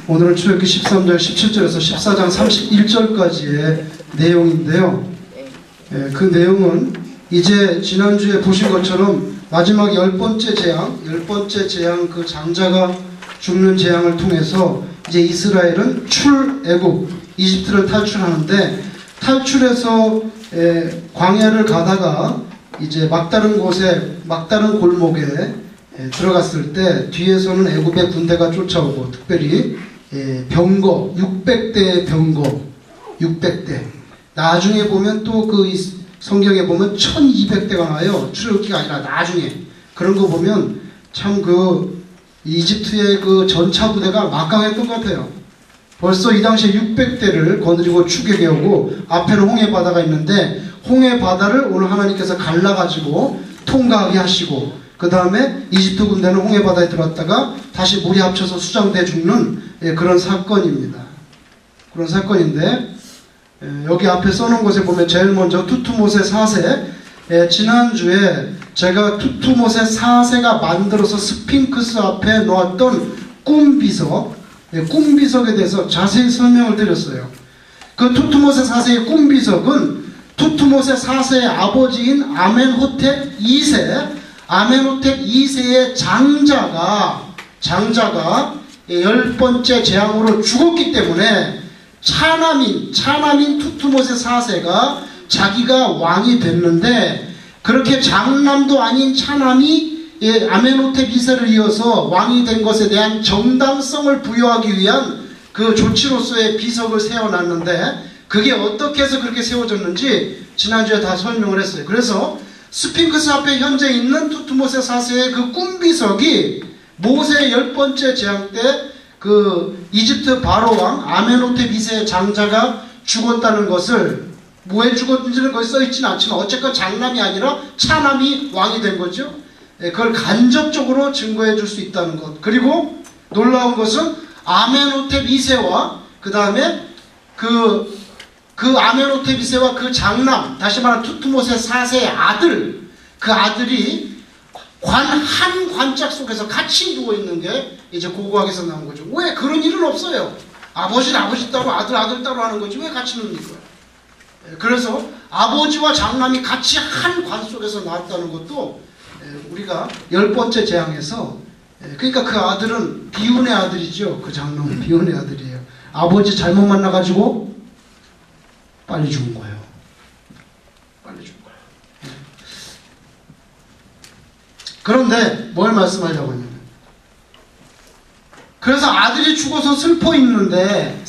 오늘은 출애굽기 13장 17절에서 14장 31절까지의 내용인데요. 그 내용은 이제 지난주에 보신 것처럼 마지막 10번째 재앙 그 장자가 죽는 재앙을 통해서 이제 이스라엘은 출애굽 이집트를 탈출하는데, 탈출해서 광야를 가다가 이제 막다른 골목에 들어갔을 때 뒤에서는 애굽의 군대가 쫓아오고, 특별히 병거 600대의 병거 600대, 나중에 보면 또 그 성경에 보면 1200대가 나와요. 출애굽기가 아니라 나중에. 그런 거 보면 참 그 이집트의 그 전차 부대가 막강했던 것 같아요. 벌써 이 당시에 600대를 거느리고 추격해 오고, 앞에는 홍해 바다가 있는데 홍해 바다를 오늘 하나님께서 갈라가지고 통과하게 하시고, 그 다음에 이집트 군대는 홍해 바다에 들어왔다가 다시 물이 합쳐서 수장돼 죽는 그런 사건입니다. 그런 사건인데, 여기 앞에 써놓은 곳에 보면 제일 먼저 투투모세 4세, 지난주에 제가 투투모세 4세가 만들어서 스핑크스 앞에 놓았던 꿈비석에 대해서 자세히 설명을 드렸어요. 그 투투모세 4세의 꿈비석은 투투모세 4세의 아버지인 아멘호텝 2세의 장자가 10번째 재앙으로 죽었기 때문에 차남인 투투모세 4세가 자기가 왕이 됐는데, 그렇게 장남도 아닌 차남이 아멘호텝 2세를 이어서 왕이 된 것에 대한 정당성을 부여하기 위한 그 조치로서의 비석을 세워놨는데, 그게 어떻게 해서 그렇게 세워졌는지 지난주에 다 설명을 했어요. 그래서 스핑크스 앞에 현재 있는 투투모세 4세의 그 꿈비석이 모세의 10번째 재앙 때 그 이집트 바로왕 아멘호텝 2세의 장자가 죽었다는 것을, 왜 죽었는지는 거기 써있지는 않지만 어쨌건 장남이 아니라 차남이 왕이 된 거죠. 그걸 간접적으로 증거해 줄 수 있다는 것. 그리고 놀라운 것은 아멘호텝 2세와 그 다음에 그 아멘호텝 2세와 그 장남, 다시 말하면 투투모세 4세의 아들, 그 아들이 한 관짝 속에서 같이 누워있는 게 이제 고고학에서 나온 거죠. 왜 그런 일은 없어요. 아버지는 아버지 따로 아들 따로 하는 거지 왜 같이 누는 거예요. 그래서 아버지와 장남이 같이 한 관 속에서 나왔다는 것도 우리가 10번째 재앙에서, 그러니까 그 아들은 비운의 아들이죠. 그 장남은 비운의 아들이에요. 아버지 잘못 만나가지고 빨리 죽은 거예요. 그런데 뭘 말씀하려고 했냐면, 그래서 아들이 죽어서 슬퍼 있는데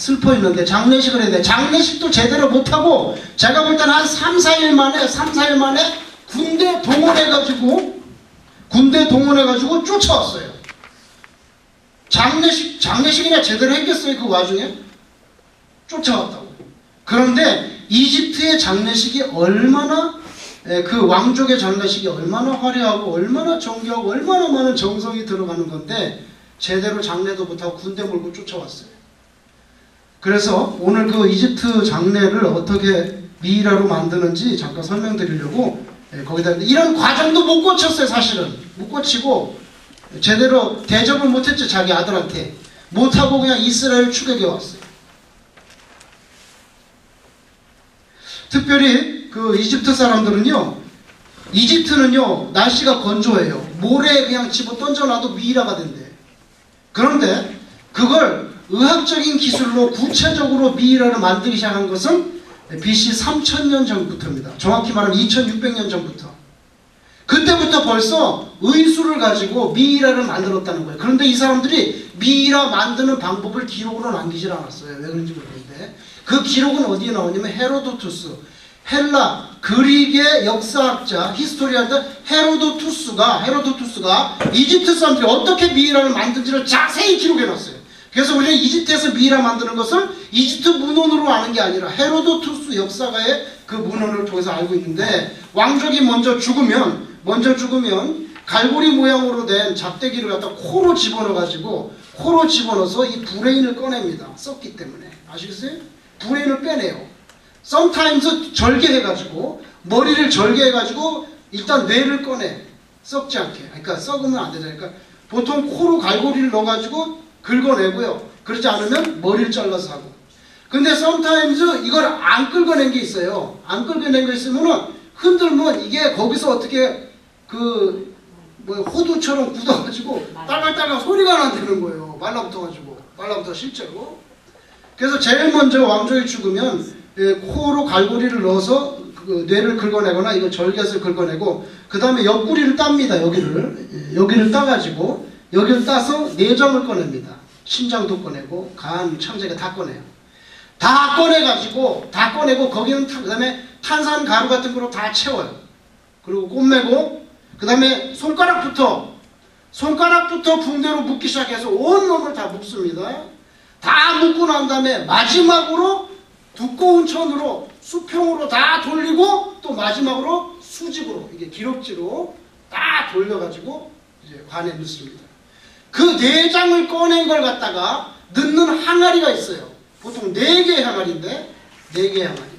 장례식을 해야 돼. 장례식도 제대로 못하고, 제가 볼 때는 한 3, 4일 만에 군대 동원해가지고 쫓아왔어요. 장례식이나 제대로 했겠어요? 그 와중에 쫓아왔다고. 그런데 이집트의 장례식이 얼마나, 그 왕족의 장례식이 얼마나 화려하고 얼마나 정교하고 얼마나 많은 정성이 들어가는 건데, 제대로 장례도 못하고 군대 몰고 쫓아왔어요. 그래서 오늘 그 이집트 장례를 어떻게 미이라로 만드는지 잠깐 설명드리려고 거기다, 이런 과정도 못 고쳤어요. 사실은 못 고치고 제대로 대접을 못했죠. 자기 아들한테 못하고 그냥 이스라엘 추격해 왔어요. 특별히 그 이집트 사람들은요, 이집트는요 날씨가 건조해요. 모래에 그냥 집어 던져놔도 미이라가 된대. 그런데 그걸 의학적인 기술로 구체적으로 미이라를 만들기 시작한 것은 BC 3000년 전부터입니다. 정확히 말하면 2600년 전부터. 그때부터 벌써 의수를 가지고 미이라를 만들었다는 거예요. 그런데 이 사람들이 미이라 만드는 방법을 기록으로 남기질 않았어요. 왜 그런지 모르겠는데, 그 기록은 어디에 나오냐면 헤로도투스, 헬라 그릭의 역사학자 히스토리아인데 헤로도투스가 이집트 사람들이 어떻게 미이라를 만든지를 자세히 기록해 놨어요. 그래서 우리는 이집트에서 미이라 만드는 것을 이집트 문헌으로 아는 게 아니라 헤로도투스 역사가의 그 문헌을 통해서 알고 있는데, 왕족이 먼저 죽으면 갈고리 모양으로 된 잡대기를 갖다 코로 집어넣어서 이 브레인을 꺼냅니다. 썩기 때문에. 아시겠어요? 브레인을 빼내요. sometimes 머리를 절개해가지고 일단 뇌를 꺼내. 썩지 않게. 그러니까 썩으면 안 되잖아요. 그러니까 보통 코로 갈고리를 넣어가지고 긁어내고요. 그러지 않으면 머리를 잘라서 하고. 근데 sometimes 이걸 안 끌어낸 게 있어요. 안 끌어낸 거 있으면은 흔들면 이게 거기서 어떻게 그 뭐 호두처럼 굳어가지고 딸깍딸깍 소리가 나는 거예요. 말라붙어 실제로. 그래서 제일 먼저 왕족이 죽으면 코로 갈고리를 넣어서 그 뇌를 긁어내거나 이거 절개를 긁어내고 그 다음에 옆구리를 땁니다. 여기를 따가지고 여기를 따서 내장을 꺼냅니다. 심장도 꺼내고 간, 창자가 다 꺼내요. 다 꺼내고 거기는 그 다음에 탄산 가루 같은 거로 다 채워요. 그리고 꿰매고 그 다음에 손가락부터 붕대로 묶기 시작해서 온 놈을 다 묶습니다. 다 묶고 난 다음에 마지막으로 두꺼운 천으로 수평으로 다 돌리고 또 마지막으로 수직으로 이게 기럭지로 다 돌려가지고 이제 관에 넣습니다. 그 내장을 꺼낸 걸 갖다가 넣는 항아리가 있어요. 보통 4개의 항아리인데 4개의 항아리.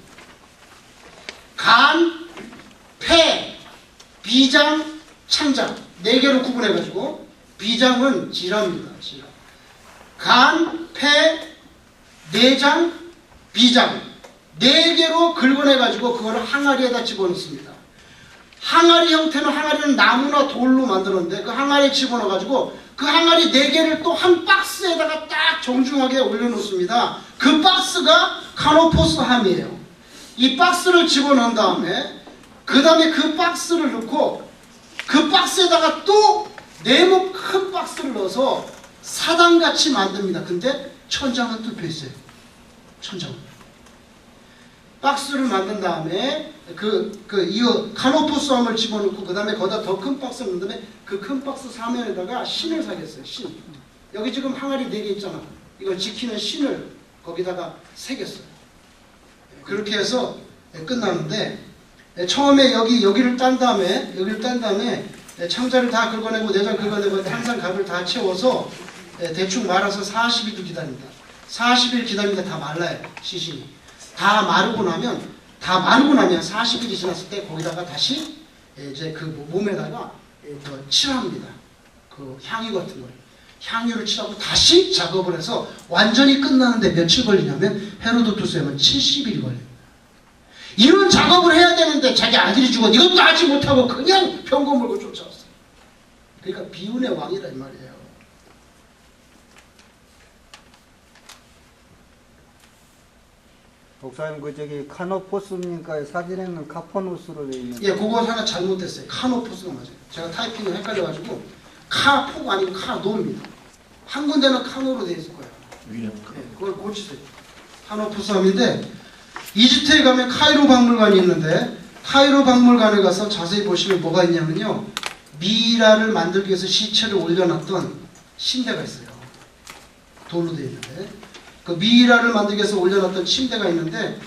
간, 폐, 비장, 창장 4개로 구분해가지고 비장은 지라입니다. 지라. 간, 폐, 내장, 비장 4개로 긁어내가지고 그거를 항아리에다 집어넣습니다. 항아리 형태는 항아리는 나무나 돌로 만들었는데 그 항아리에 집어넣어가지고 그 항아리 4개를 또 한 박스에다가 딱 정중하게 올려놓습니다. 그 박스가 카노포스 함이에요. 이 박스를 집어넣은 다음에 그 다음에 그 박스를 넣고 그 박스에다가 또 네모 큰 박스를 넣어서 사당같이 만듭니다. 근데 천장은 뚫혀 있어요. 천장은. 박스를 만든 다음에 이 카노포스함을 집어넣고 그 다음에 거기다 더 큰 박스를 넣은 다음에 그 큰 박스 사면에다가 신을 사겠어요. 신. 여기 지금 항아리 4개 있잖아. 이걸 지키는 신을 거기다가 새겼어요. 그렇게 해서 끝나는데 처음에 여기를 딴 다음에 창자를 다 긁어내고 내장 긁어내고 탄산 가루를 다 채워서 대충 말아서 40일도 기다립니다. 40일 기다리는데 다 말라요. 시신이. 다 마르고 나면 40일이 지났을 때 거기다가 다시 이제 그 몸에다가 더 칠합니다. 그 향유 같은 걸. 향유를 칠하고 다시 작업을 해서 완전히 끝나는데 며칠 걸리냐면 헤로도투스에만 70일이 걸려요. 이런 작업을 해야 되는데 자기 아들이 죽어 이것도 하지 못하고 그냥 병거 물고 쫓아왔어요. 그러니까 비운의 왕이라 이 말이에요. 목사님 그 저기 카노포스입니까? 사진에는 카포누스로 되어 있는. 예, 그거 하나 잘못됐어요. 카노포스가 맞아요. 제가 타이핑을 헷갈려가지고 카포가 아니고 카노입니다. 한 군데는 카노로 되어 있을 거예요. 예, 그걸 고치세요. 카노포스함인데 이집트에 가면 카이로 박물관이 있는데 카이로 박물관에 가서 자세히 보시면 뭐가 있냐면요. 미이라를 만들기 위해서 시체를 올려놨던 침대가 있어요. 돌로 되어 있는데 그 미이라를 만들기 위해서 올려놨던 침대가 있는데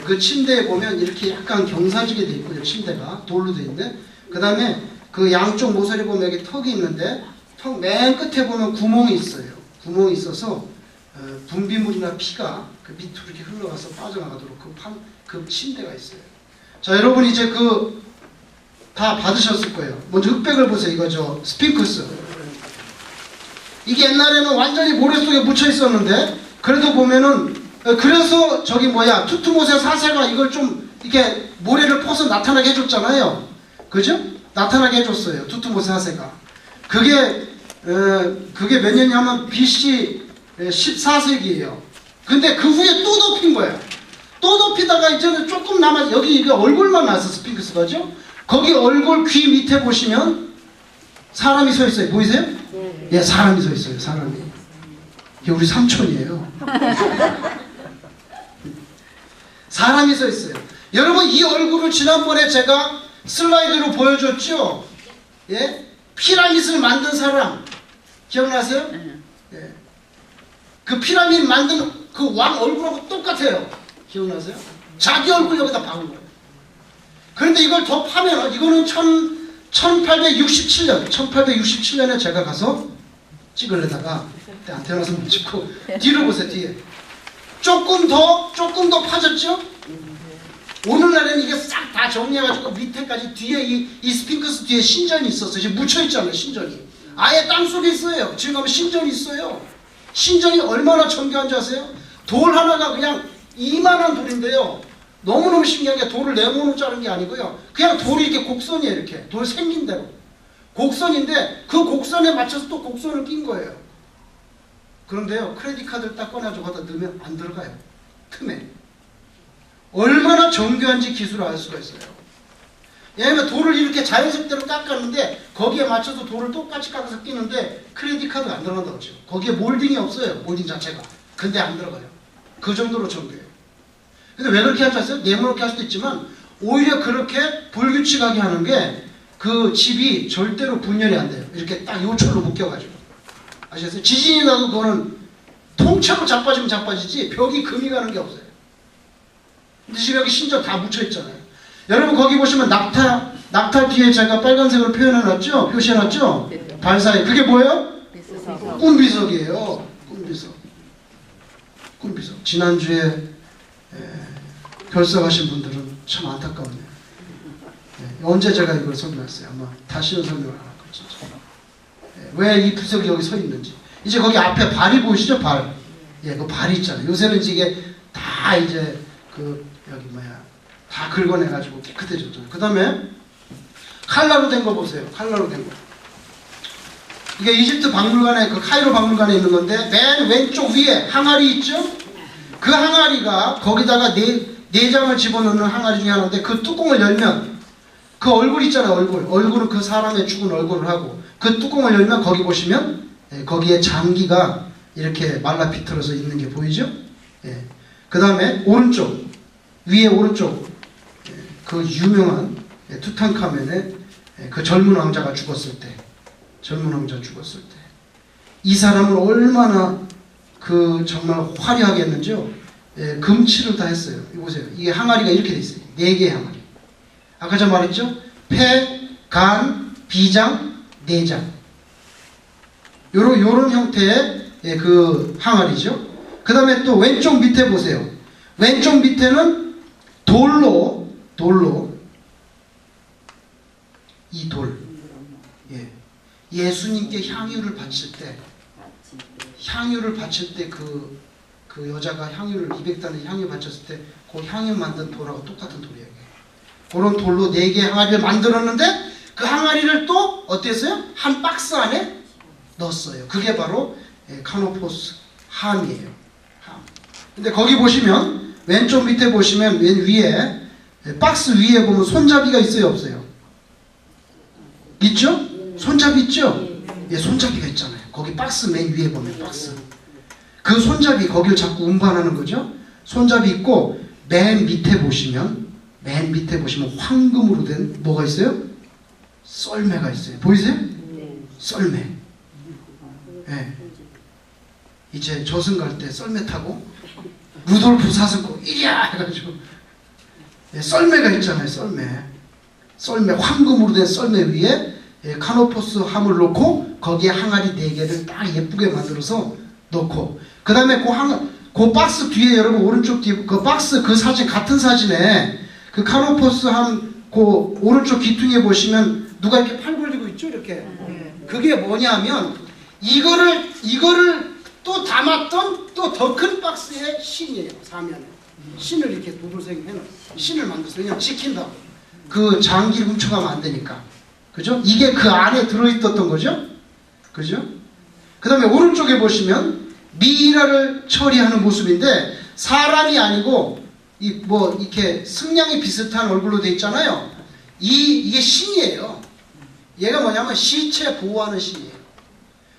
그 침대에 보면 이렇게 약간 경사지게 되어 있고요. 침대가 돌로 되어 있는데 그 다음에 그 양쪽 모서리 보면 여기 턱이 있는데 턱 맨 끝에 보면 구멍이 있어요. 구멍이 있어서 분비물이나 피가 그 밑으로 이렇게 흘러가서 빠져나가도록 그 침대가 있어요. 자, 여러분 이제 그 다 받으셨을 거예요. 먼저 흑백을 보세요. 이거죠. 스핑크스. 이게 옛날에는 완전히 모래 속에 묻혀 있었는데 그래도 보면은 그래서 저기 뭐야 투투모세 4세가 이걸 좀 이렇게 모래를 퍼서 나타나게 해줬잖아요. 그죠? 나타나게 해줬어요. 투투모세 4세가. 그게 몇 년이냐면 BC 14세기예요. 근데 그 후에 또 덮인 거예요. 또 덮이다가 이제는 조금 남아 여기 이게 얼굴만 나왔어. 스핑크스가죠? 거기 얼굴 귀 밑에 보시면 사람이 서 있어요. 보이세요? 네. 예, 사람이 서 있어요. 사람이. 이게 우리 삼촌이에요. 사람이 서 있어요. 여러분 이 얼굴을 지난번에 제가 슬라이드로 보여줬죠? 예? 피라밋을 만든 사람 기억나세요? 예. 그 피라밋 만든 그 왕 얼굴하고 똑같아요. 기억나세요? 자기 얼굴 여기다 박은 거예요. 그런데 이걸 더 파면 이거는 1867년에 제가 가서 찍으려다가 그때 안 태어나서 못 찍고 뒤로 보세요. 뒤에 조금 더 파졌죠? 오늘날에는 이게 싹 다 정리해가지고 밑에까지 뒤에 이 스핑크스 뒤에 신전이 있었어요. 지금 묻혀있잖아요. 신전이 아예 땅속에 있어요. 지금 가면 신전이 있어요. 신전이 얼마나 정교한 줄 아세요? 돌 하나가 그냥 이만한 돌인데요. 너무너무 신기한 게 돌을 네모로 자른 게 아니고요. 그냥 돌이 이렇게 곡선이에요. 이렇게 돌 생긴 대로 곡선인데 그 곡선에 맞춰서 또 곡선을 낀 거예요. 그런데요, 크레딧 카드를 딱 꺼내가지고 갖다 넣으면 안 들어가요. 틈에. 얼마나 정교한지 기술을 알 수가 있어요. 왜냐면 돌을 이렇게 자연색대로 깎았는데 거기에 맞춰서 돌을 똑같이 깎아서 끼는데 크레딧 카드가 안 들어간다고 그러죠. 거기에 몰딩이 없어요. 몰딩 자체가. 근데 안 들어가요. 그 정도로 정교해요. 근데 왜 그렇게 하지 않았어요? 네모렇게 할 수도 있지만 오히려 그렇게 불규칙하게 하는 게 그 집이 절대로 분열이 안 돼요. 이렇게 딱 요철로 묶여가지고. 아시겠어요? 지진이 나도 그거는 통째로 자빠지면 자빠지지 벽이 금이 가는 게 없어요. 근데 지금 여기 신전 다 묻혀있잖아요. 여러분 거기 보시면 낙타 뒤에 제가 빨간색으로 표현해놨죠? 표시해놨죠? 발사에. 그게 뭐예요? 꿈비석이에요. 꿈비석. 지난주에 결석하신 분들은 참 안타깝네요. 언제 제가 이걸 설명했어요? 아마 다시는 설명을 안 할 거예요. 진짜. 왜 이 비석이 여기 서 있는지. 이제 거기 앞에 발이 보이시죠? 발. 그 발이 있잖아요. 요새는 이게 다 이제 여기 다 긁어내가지고 깨끗해졌잖아요. 그 다음에 칼라로 된 거 보세요. 칼라로 된 거. 이게 이집트 박물관에 그 카이로 박물관에 있는 건데 맨 왼쪽 위에 항아리 있죠? 그 항아리가 거기다가 내장을 집어넣는 항아리 중에 하나인데 그 뚜껑을 열면 그 얼굴 있잖아요. 얼굴은 그 사람의 죽은 얼굴을 하고 그 뚜껑을 열면 거기 보시면 거기에 장기가 이렇게 말라 비틀어서 있는 게 보이죠? 그 다음에 오른쪽 위에 오른쪽 그 유명한 투탕카멘의 그 젊은 왕자가 죽었을 때 이 사람은 얼마나 정말 화려하게 했는지요. 금칠을 다 했어요. 이거 보세요. 이게 항아리가 이렇게 돼 있어요. 4개의 항아리. 아까 제가 말했죠? 폐, 간, 비장, 내장. 요런 형태의 그 항아리죠. 그 다음에 또 왼쪽 밑에 보세요. 왼쪽 밑에는 돌로 이 돌. 예수님께 향유를 바칠 때 그 여자가 향유를 200단의 향유 바쳤을 때 그 향유 만든 돌하고 똑같은 돌이에요. 그런 돌로 4개의 항아리를 만들었는데 그 항아리를 또 어땠어요? 한 박스 안에 넣었어요. 그게 바로 카노포스 함이에요. 함. 근데 거기 보시면 왼쪽 밑에 보시면 맨 위에 박스 위에 보면 손잡이가 있어요, 없어요? 있죠? 손잡이 있죠? 손잡이가 있잖아요. 거기 박스 맨 위에 보면 박스. 그 손잡이 거기를 자꾸 운반하는 거죠. 손잡이 있고 맨 밑에 보시면 황금으로 된 뭐가 있어요? 썰매가 있어요. 보이세요? 썰매. 이제 저승 갈 때 썰매 타고 루돌프 사슴고 이리야 해가지고 썰매가 있잖아요. 썰매 황금으로 된 썰매 위에 카노포스 함을 놓고 거기에 항아리 4개를 딱 예쁘게 만들어서 넣고 그 다음에 그 박스 뒤에 여러분 오른쪽 뒤에 그 박스 그 사진 같은 사진에 그 카노포스 함 그 오른쪽 귀퉁이에 보시면 누가 이렇게 팔 벌리고 있죠? 이렇게. 그게 뭐냐면 이거를 또 담았던 또 더 큰 박스의 신이에요. 사면에. 신을 이렇게 도돌생 해놓은 신을 만들었어요. 그냥 지킨다고. 그 장기를 훔쳐가면 안 되니까. 그죠? 이게 그 안에 들어있었던 거죠? 그죠? 그 다음에 오른쪽에 보시면 미이라를 처리하는 모습인데 사람이 아니고 이렇게 승냥이 비슷한 얼굴로 돼 있잖아요. 이게 신이에요. 얘가 뭐냐면 시체 보호하는 신이에요.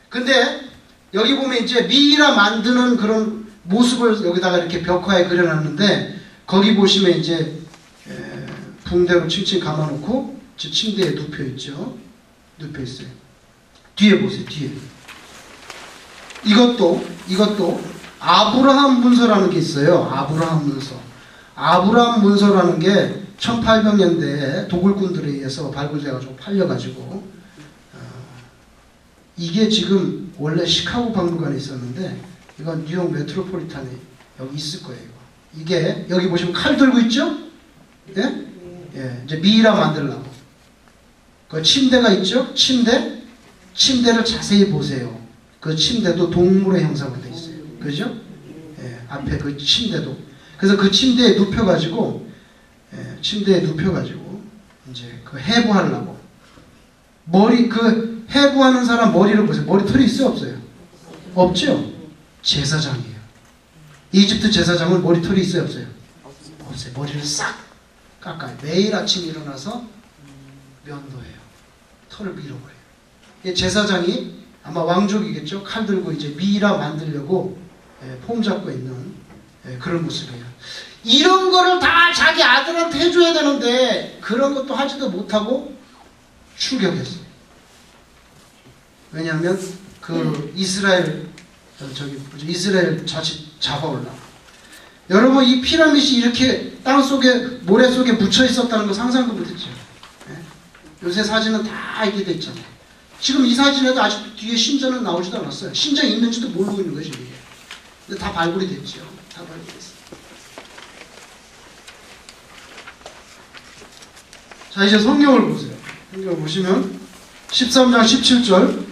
근데 여기 보면 이제 미이라 만드는 그런 모습을 여기다가 이렇게 벽화에 그려놨는데 거기 보시면 이제 붕대로 칭칭 감아놓고 저 침대에 눕혀있죠. 눕혀있어요. 뒤에 보세요. 뒤에. 이것도 아브라함 문서라는 게 있어요. 아브라함 문서라는 게 1800년대에 도굴꾼들에 의해서 발굴돼가지고 팔려가지고 이게 지금 원래 시카고 박물관에 있었는데 이건 뉴욕 메트로폴리탄에 여기 있을 거예요. 이게 여기 보시면 칼 들고 있죠? 이제 미이라 만들려고. 그 침대가 있죠? 침대를 자세히 보세요. 그 침대도 동물의 형상으로 되어 있어요. 그죠? 예, 앞에 그 침대도. 그래서 그 침대에 눕혀가지고, 침대에 눕혀가지고, 이제 그 해부하려고. 그 해부하는 사람 머리를 보세요. 머리털이 있어요? 없어요? 없죠? 제사장이에요. 이집트 제사장은 머리털이 있어요? 없어요? 없어요. 머리를 싹 깎아요. 매일 아침 일어나서 면도해요. 털을 밀어버려요. 제사장이 아마 왕족이겠죠? 칼 들고 이제 미라 만들려고 폼 잡고 있는 그런 모습이에요. 이런 거를 다 자기 아들한테 해줘야 되는데 그런 것도 하지도 못하고 출격했어요. 왜냐하면 그 이스라엘 자칫 잡아올라. 여러분 이 피라밋이 이렇게 땅 속에 모래 속에 묻혀 있었다는 거 상상도 못했죠. 요새 사진은 다 이렇게 돼 있잖아요. 지금 이 사진에도 아직도 뒤에 신전은 나오지도 않았어요. 신전이 있는지도 모르고 있는 거죠 이게. 근데 다 발굴이 됐죠. 다 발굴이 됐어요. 자 이제 성경을 보세요. 성경을 보시면 13장 17절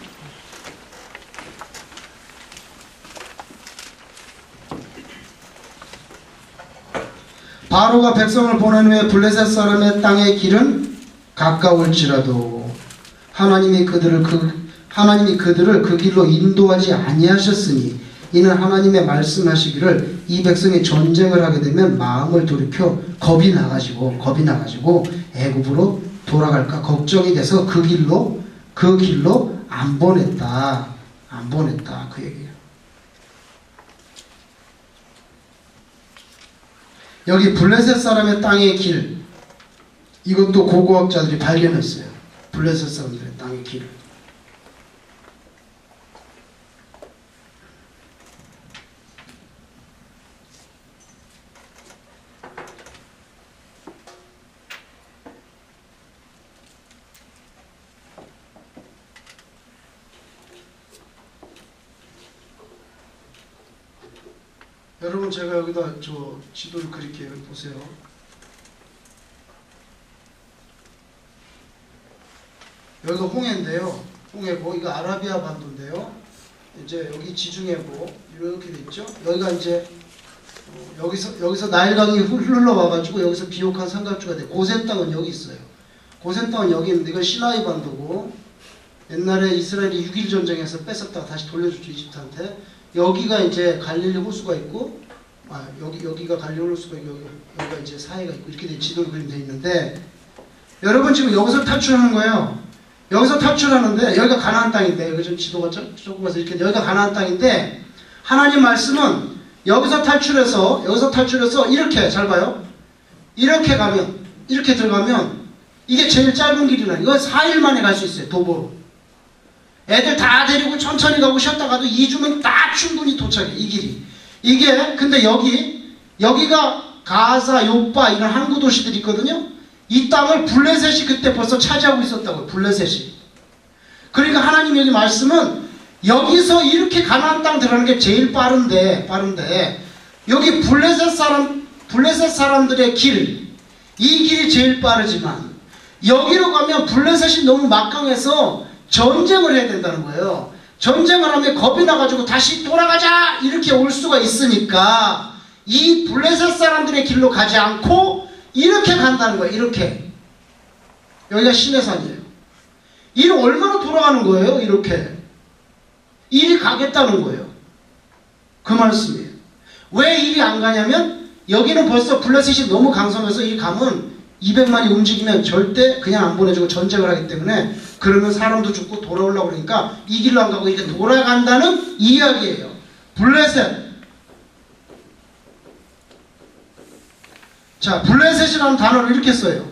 바로가 백성을 보낸 후에 블레셋 사람의 땅의 길은 가까울지라도 하나님이 그들을 그 길로 인도하지 아니하셨으니 이는 하나님의 말씀하시기를 이 백성이 전쟁을 하게 되면 마음을 돌이켜 겁이 나가지고 애굽으로 돌아갈까 걱정이 돼서 그 길로 안 보냈다 그 얘기예요. 여기 블레셋 사람의 땅의 길, 이것도 고고학자들이 발견했어요. 블레셋 사람들의 땅의 길을. 여러분 제가 여기다 저 지도를 그릴게요. 보세요. 여기가 홍해인데요. 홍해고 이거 아라비아 반도인데요. 이제 여기 지중해고 이렇게 돼 있죠. 여기가 이제 여기서 나일강이 흘러와가지고 여기서 비옥한 삼각주가 돼. 고센 땅은 여기 있어요. 고센 땅은 여기 있는데 이건 시나이 반도고 옛날에 이스라엘이 6.1 전쟁에서 뺏었다가 다시 돌려줬죠 이집트한테. 여기가 이제 갈릴리 호수가 있고, 여기가 갈릴리 호수가 있고, 여기가 이제 사해가 있고, 이렇게 지도로 그림되어 있는데, 여러분 지금 여기서 탈출하는 거예요. 여기서 탈출하는데, 여기가 가나안 땅인데, 여기 좀 지도가 조금 가서 이렇게, 여기가 가나안 땅인데, 하나님 말씀은 여기서 탈출해서, 이렇게, 잘 봐요. 이렇게 들어가면, 이게 제일 짧은 길이라, 이거 4일 만에 갈 수 있어요, 도보로. 애들 다 데리고 천천히 가고 쉬었다가도 2주면 딱 충분히 도착해. 이 길이. 이게 근데 여기가 가사, 요빠 이런 항구 도시들이 있거든요. 이 땅을 블레셋이 그때 벌써 차지하고 있었다고요. 블레셋이. 그러니까 하나님 여기 말씀은 여기서 이렇게 가나안 땅 들어가는 게 제일 빠른데 여기 블레셋 사람들의 길, 이 길이 제일 빠르지만 여기로 가면 블레셋이 너무 막강해서 전쟁을 해야 된다는 거예요. 전쟁을 하면 겁이 나가지고 다시 돌아가자 이렇게 올 수가 있으니까 이 블레셋 사람들의 길로 가지 않고 이렇게 간다는 거예요. 이렇게. 여기가 시내산이에요. 이리 얼마나 돌아가는 거예요? 이렇게. 이리 가겠다는 거예요. 그 말씀이에요. 왜 이리 안 가냐면 여기는 벌써 블레셋이 너무 강성해서 이 가면 200만이 움직이면 절대 그냥 안 보내주고 전쟁을 하기 때문에 그러면 사람도 죽고 돌아오려고 그러니까 이 길로 안 가고 이렇게 돌아간다는 이야기예요. 블레셋. 자, 블레셋이라는 단어를 이렇게 써요.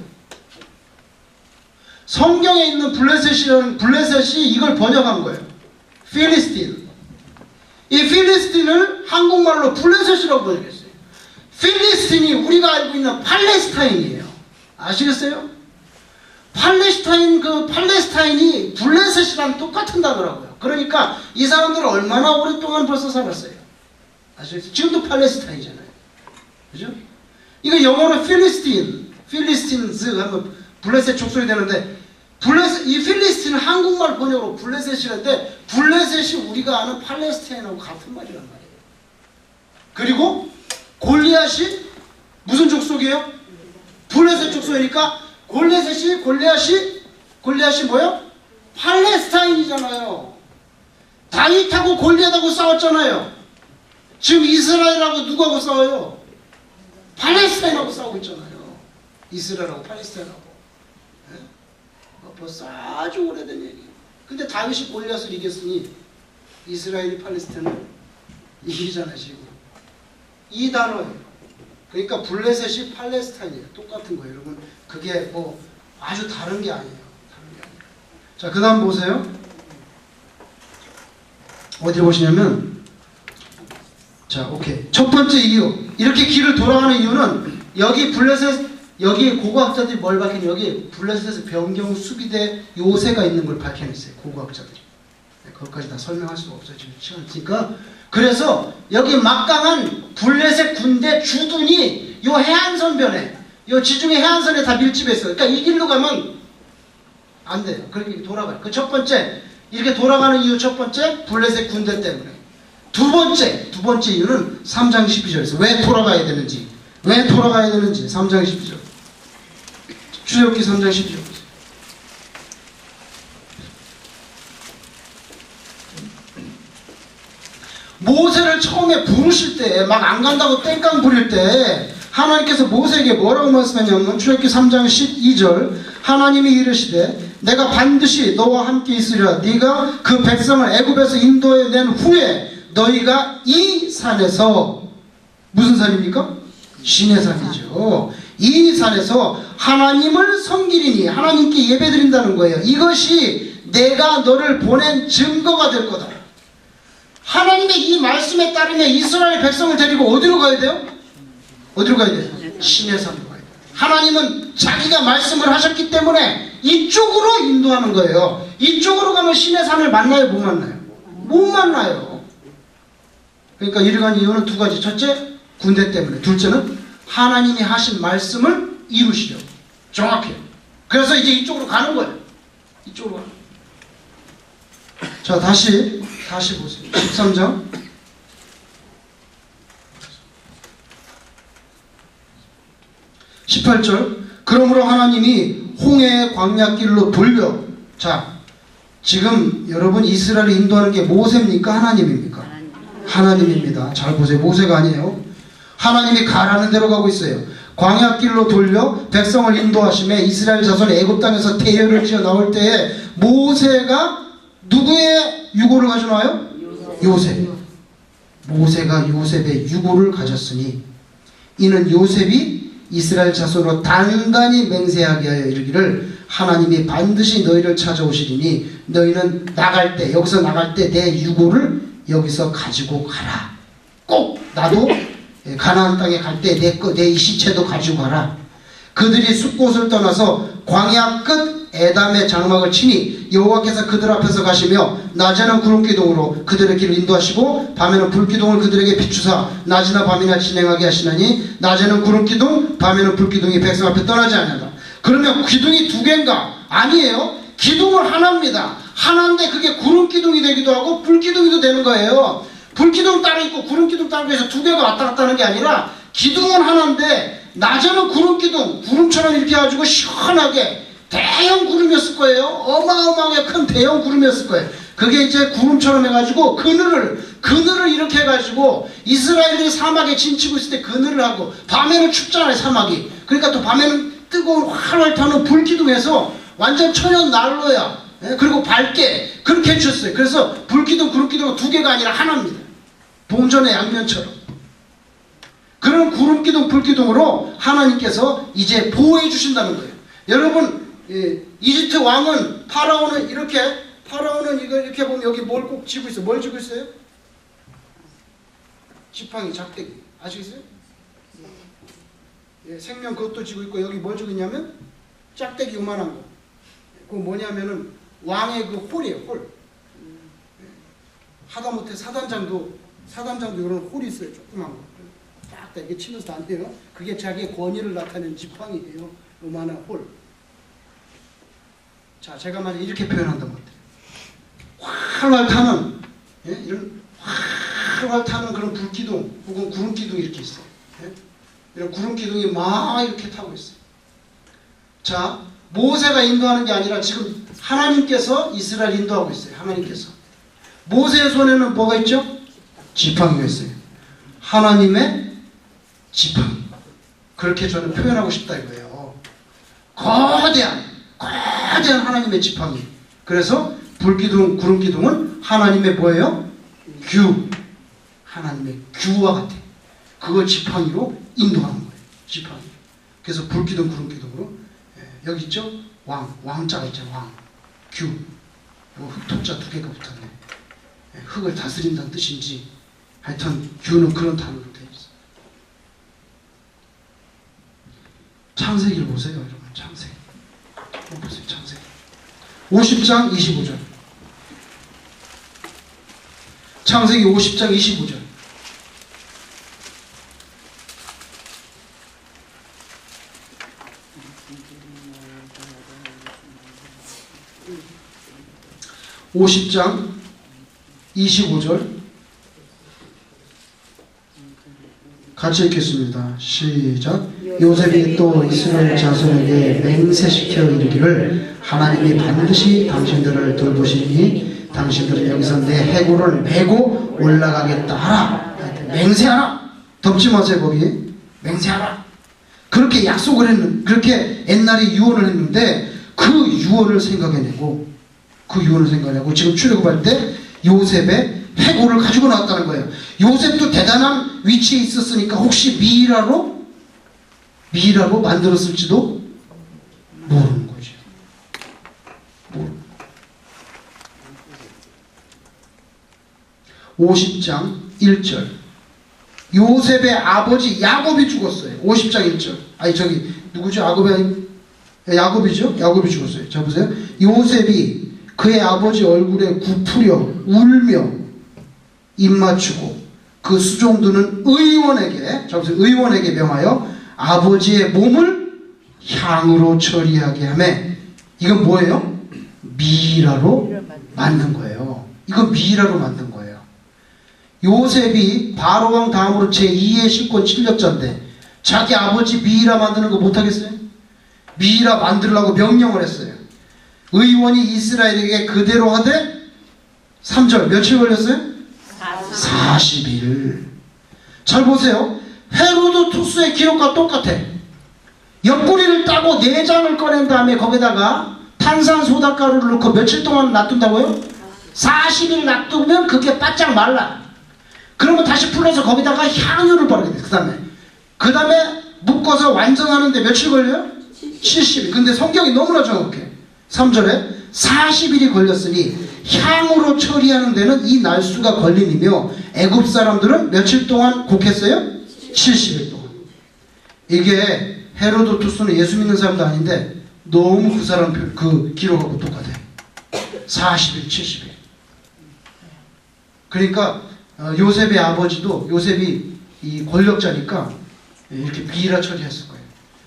성경에 있는 블레셋이 이걸 번역한 거예요. 필리스틴. 이 필리스틴을 한국말로 블레셋이라고 번역했어요. 필리스틴이 우리가 알고 있는 팔레스타인이에요. 아시겠어요? 팔레스타인이 블레셋이랑 똑같은 단어라고요. 그러니까 이 사람들은 얼마나 오랫동안 벌써 살았어요. 아시겠어요? 지금도 팔레스타인이잖아요. 그죠? 이거 영어로 필리스틴즈 하면 블레셋 족속이 되는데 이 필리스틴은 한국말 번역으로 블레셋이라는데 블레셋이 우리가 아는 팔레스타인하고 같은 말이란 말이에요. 그리고 골리앗이 무슨 족속이에요? 블레셋 족속이니까 골리앗이 뭐예요? 팔레스타인이잖아요. 다윗하고 골리앗하고 싸웠잖아요. 지금 이스라엘하고 누구하고 싸워요? 팔레스타인하고 싸우고 있잖아요. 이스라엘하고 팔레스타인하고. 네? 벌써 아주 오래된 얘기. 근데 다윗이 골리앗을 이겼으니 이스라엘이 팔레스타인을 이기잖아요 지금. 이 단어예요. 그러니까 블레셋이 팔레스타인이에요. 똑같은 거예요 여러분. 그게 뭐 아주 다른 게 아니에요. 자, 그 다음 보세요. 어디 보시냐면, 자, 오케이. 첫 번째 이유. 이렇게 길을 돌아가는 이유는, 여기 여기 고고학자들이 뭘 밝히냐, 여기 블레셋에서 변경 수비대 요새가 있는 걸 밝혀냈어요. 고고학자들이. 네, 그것까지 다 설명할 수가 없어요. 지금 시간 있으니까. 그래서, 여기 막강한 블레셋 군대 주둔이 요 해안선변에, 요 지중해 해안선에 다 밀집해 있어요. 그러니까 이 길로 가면 안 돼요. 그렇게 돌아가요. 그 첫 번째, 이렇게 돌아가는 이유 첫 번째, 블레셋 군대 때문에. 두 번째 이유는 3장 12절에서 왜 돌아가야 되는지. 3장 12절. 출애굽기 3장 12절 보세요. 모세를 처음에 부르실 때, 막 안 간다고 땡깡 부릴 때, 하나님께서 모세에게 뭐라고 말씀하냐면, 출애굽기 3장 12절, 하나님이 이르시되, 내가 반드시 너와 함께 있으리라. 네가 그 백성을 애굽에서 인도해 낸 후에 너희가 이 산에서, 무슨 산입니까? 신의 산이죠. 이 산에서 하나님을 섬기리니, 하나님께 예배드린다는 거예요. 이것이 내가 너를 보낸 증거가 될 거다. 하나님의 이 말씀에 따르면 이스라엘 백성을 데리고 어디로 가야 돼요? 어디로 가야 돼요? 신의 산으로 가야 돼요. 하나님은 자기가 말씀을 하셨기 때문에 이쪽으로 인도하는 거예요. 이쪽으로 가면 신의 산을 만나요? 못 만나요? 못 만나요. 그러니까 이리 간 이유는 두 가지. 첫째, 군대 때문에. 둘째는 하나님이 하신 말씀을 이루시려고. 정확해요. 그래서 이제 이쪽으로 가는 거예요. 이쪽으로 가는 거예요. 자, 다시 보세요. 13장. 18절. 그러므로 하나님이 홍해의 광야길로 돌려. 자, 지금 여러분 이스라엘을 인도하는 게 모세입니까? 하나님입니까? 하나님입니다. 잘 보세요. 모세가 아니에요. 하나님이 가라는 대로 가고 있어요. 광야길로 돌려 백성을 인도하심에 이스라엘 자손이 애굽 땅에서 대열을 지어 나올 때에 모세가 누구의 유고를 가져나와요? 요셉. 모세가 요셉의 유고를 가졌으니 이는 요셉이 이스라엘 자손으로 단단히 맹세하게 하여 이르기를 하나님이 반드시 너희를 찾아오시리니 너희는 나갈 때, 여기서 나갈 때 내 유고를 여기서 가지고 가라. 꼭 나도 가나안 땅에 갈 때 내 이 시체도 가지고 가라. 그들이 숲곳을 떠나서 광야 끝 에담의 장막을 치니 여호와께서 그들 앞에서 가시며 낮에는 구름기둥으로 그들의 길을 인도하시고 밤에는 불기둥을 그들에게 비추사 낮이나 밤이나 진행하게 하시나니 낮에는 구름기둥 밤에는 불기둥이 백성 앞에 떠나지 않는다. 그러면 기둥이 두 개인가? 아니에요. 기둥은 하나입니다. 하나인데 그게 구름기둥이 되기도 하고 불기둥이도 되는 거예요. 불기둥 따로 있고 구름기둥 따로 해서 두 개가 왔다 갔다 하는 게 아니라 기둥은 하나인데 낮에는 구름기둥, 구름처럼 이렇게 해가지고 시원하게 대형 구름이었을 거예요. 어마어마하게 큰 대형 구름이었을 거예요. 그게 이제 구름처럼 해가지고 그늘을 이렇게 해가지고 이스라엘들이 사막에 진치고 있을 때 그늘을 하고 밤에는 춥잖아요 사막이. 그러니까 또 밤에는 뜨거운 활활 타는 불기둥에서 완전 천연 난로야. 그리고 밝게 그렇게 해주셨어요. 그래서 불기둥 구름기둥은 두 개가 아니라 하나입니다. 동전의 양면처럼. 그런 구름기둥 불기둥으로 하나님께서 이제 보호해 주신다는 거예요. 여러분 이집트 왕은 파라오는 이거 이렇게 보면 여기 뭘 꼭 쥐고 있어요? 뭘 쥐고 있어요? 지팡이, 작대기. 아시겠어요? 생명 그것도 쥐고 있고 여기 뭘 쥐고 있냐면 짝대기 요만한 거. 그거 뭐냐면은 왕의 그 홀이에요. 홀. 하다못해 사단장도 이런 홀이 있어요. 조그만 거. 딱 이렇게 치면서 다녀요. 그게 자기의 권위를 나타내는 지팡이에요. 요만한 홀. 자, 제가 만약 이렇게 표현한다면 어때요? 활활 타는, 예? 이런 활활 타는 그런 불기둥 혹은 구름기둥이 이렇게 있어요. 예? 이런 구름기둥이 막 이렇게 타고 있어요. 자, 모세가 인도하는 게 아니라 지금 하나님께서 이스라엘 인도하고 있어요. 하나님께서. 모세의 손에는 뭐가 있죠? 지팡이가 있어요. 하나님의 지팡이. 그렇게 저는 표현하고 싶다 이거예요. 거대한 하나님의 지팡이. 그래서 불기둥, 구름기둥은 하나님의 뭐예요? 규. 하나님의 규와 같아. 그걸 지팡이로 인도하는 거예요. 지팡이. 그래서 불기둥, 구름기둥으로. 예, 여기 있죠? 왕자가 있잖아요. 왕. 규. 흑토자 두 개가 붙었네. 예, 흙을 다스린다는 뜻인지 하여튼 규는 그런 단어로 되어 있어요. 창세기를 보세요, 여러분. 창세기. 보세요, 창세기. 50장 25절. 창세기 50장 25절. (50장 25절) 같이 읽겠습니다. 시작. 요셉이 또 이스라엘 자손에게 맹세시켜 이르기를 하나님이 반드시 당신들을 돌보시니 당신들은 여기서 내 해골을 메고 올라가겠다 하라. 맹세하라. 덮지 마세요 거기. 맹세하라. 그렇게 약속을 했는데, 그렇게 옛날에 유언을 했는데 그 유언을 생각해내고 지금 출애굽할 때 요셉의 해골을 가지고 나왔다는 거예요. 요셉도 대단한 위치에 있었으니까 혹시 미이라로 만들었을지도 모르는 거죠. 50장 1절. 요셉의 아버지 야곱이 죽었어요. 50장 1절. 아니 저기 누구죠? 야곱이죠? 야곱이 죽었어요. 자 보세요. 요셉이 그의 아버지 얼굴에 굽으려 울며 입 맞추고 그 수종들은 의원에게 명하여 아버지의 몸을 향으로 처리하게 하며, 이건 뭐예요? 미이라로 만든 거예요. 이건 미이라로 만든 거예요. 요셉이 바로왕 다음으로 제2의 실권 침략자인데 자기 아버지 미이라 만드는 거 못하겠어요? 미이라 만들라고 명령을 했어요. 의원이 이스라엘에게 그대로 하되 3절 며칠 걸렸어요? 40일. 잘 보세요. 헤로도투스의 기록과 똑같아. 옆구리를 따고 내장을 꺼낸 다음에 거기다가 탄산소다가루를 넣고 며칠 동안 놔둔다고요? 40일 놔두면 그게 바짝 말라. 그러면 다시 풀어서 거기다가 향유를 바르게 돼. 그 다음에 묶어서 완성하는데 며칠 걸려요? 70일. 근데 성경이 너무나 정확해. 3절에 40일이 걸렸으니 향으로 처리하는 데는 이 날수가 걸림이며 애굽 사람들은 며칠 동안 곡했어요? 70일 동안. 이게 헤로도투스는 예수 믿는 사람도 아닌데 너무 그 사람 그 기록하고 똑같아. 40일, 70일. 그러니까 요셉의 아버지도, 요셉이 이 권력자니까 이렇게 미이라 처리했을 거예요.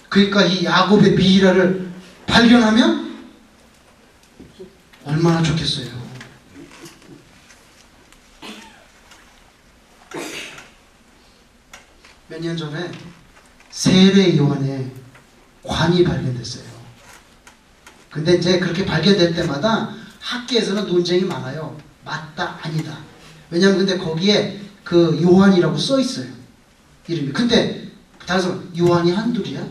그러니까 이 야곱의 미이라를 발견하면 얼마나 좋겠어요. 몇 년 전에 세례 요한의 관이 발견됐어요. 근데 이제 그렇게 발견될 때마다 학계에서는 논쟁이 많아요. 맞다, 아니다. 왜냐면 근데 거기에 그 요한이라고 써 있어요. 이름이. 근데 다른 사람 요한이 한둘이야?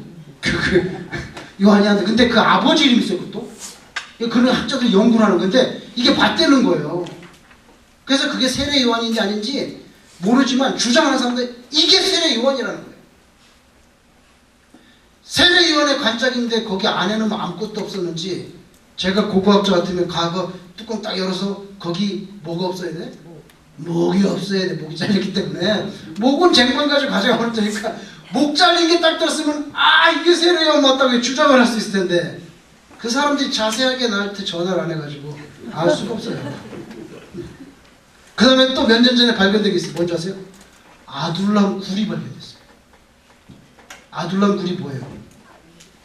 요한이 한둘. 근데 그 아버지 이름이 있어요, 그것도. 그런 학자들이 연구를 하는 건데 이게 맞대는 거예요. 그래서 그게 세례 요한인지 아닌지 모르지만 주장하는 사람들 이게 세례 요한이라는 거예요. 세례 요한의 관짝인데 거기 안에는 뭐 아무것도 없었는지, 제가 고고학자 같으면 가거 뚜껑 딱 열어서 거기 뭐가 없어야 돼? 목이 없어야 돼. 목이 잘렸기 때문에. 목은 쟁반 가지고 가져가 버리니까 목 잘린 게 딱 들었으면 이게 세례 요한 맞다고 주장을 할 수 있을 텐데 그 사람들이 자세하게 나한테 전화를 안 해가지고 알 수가 없어요. 그 다음에 또 몇 년 전에 발견된 게 있어요. 뭔지 아세요? 아둘람 굴이 발견됐어요. 아둘람 굴이 뭐예요?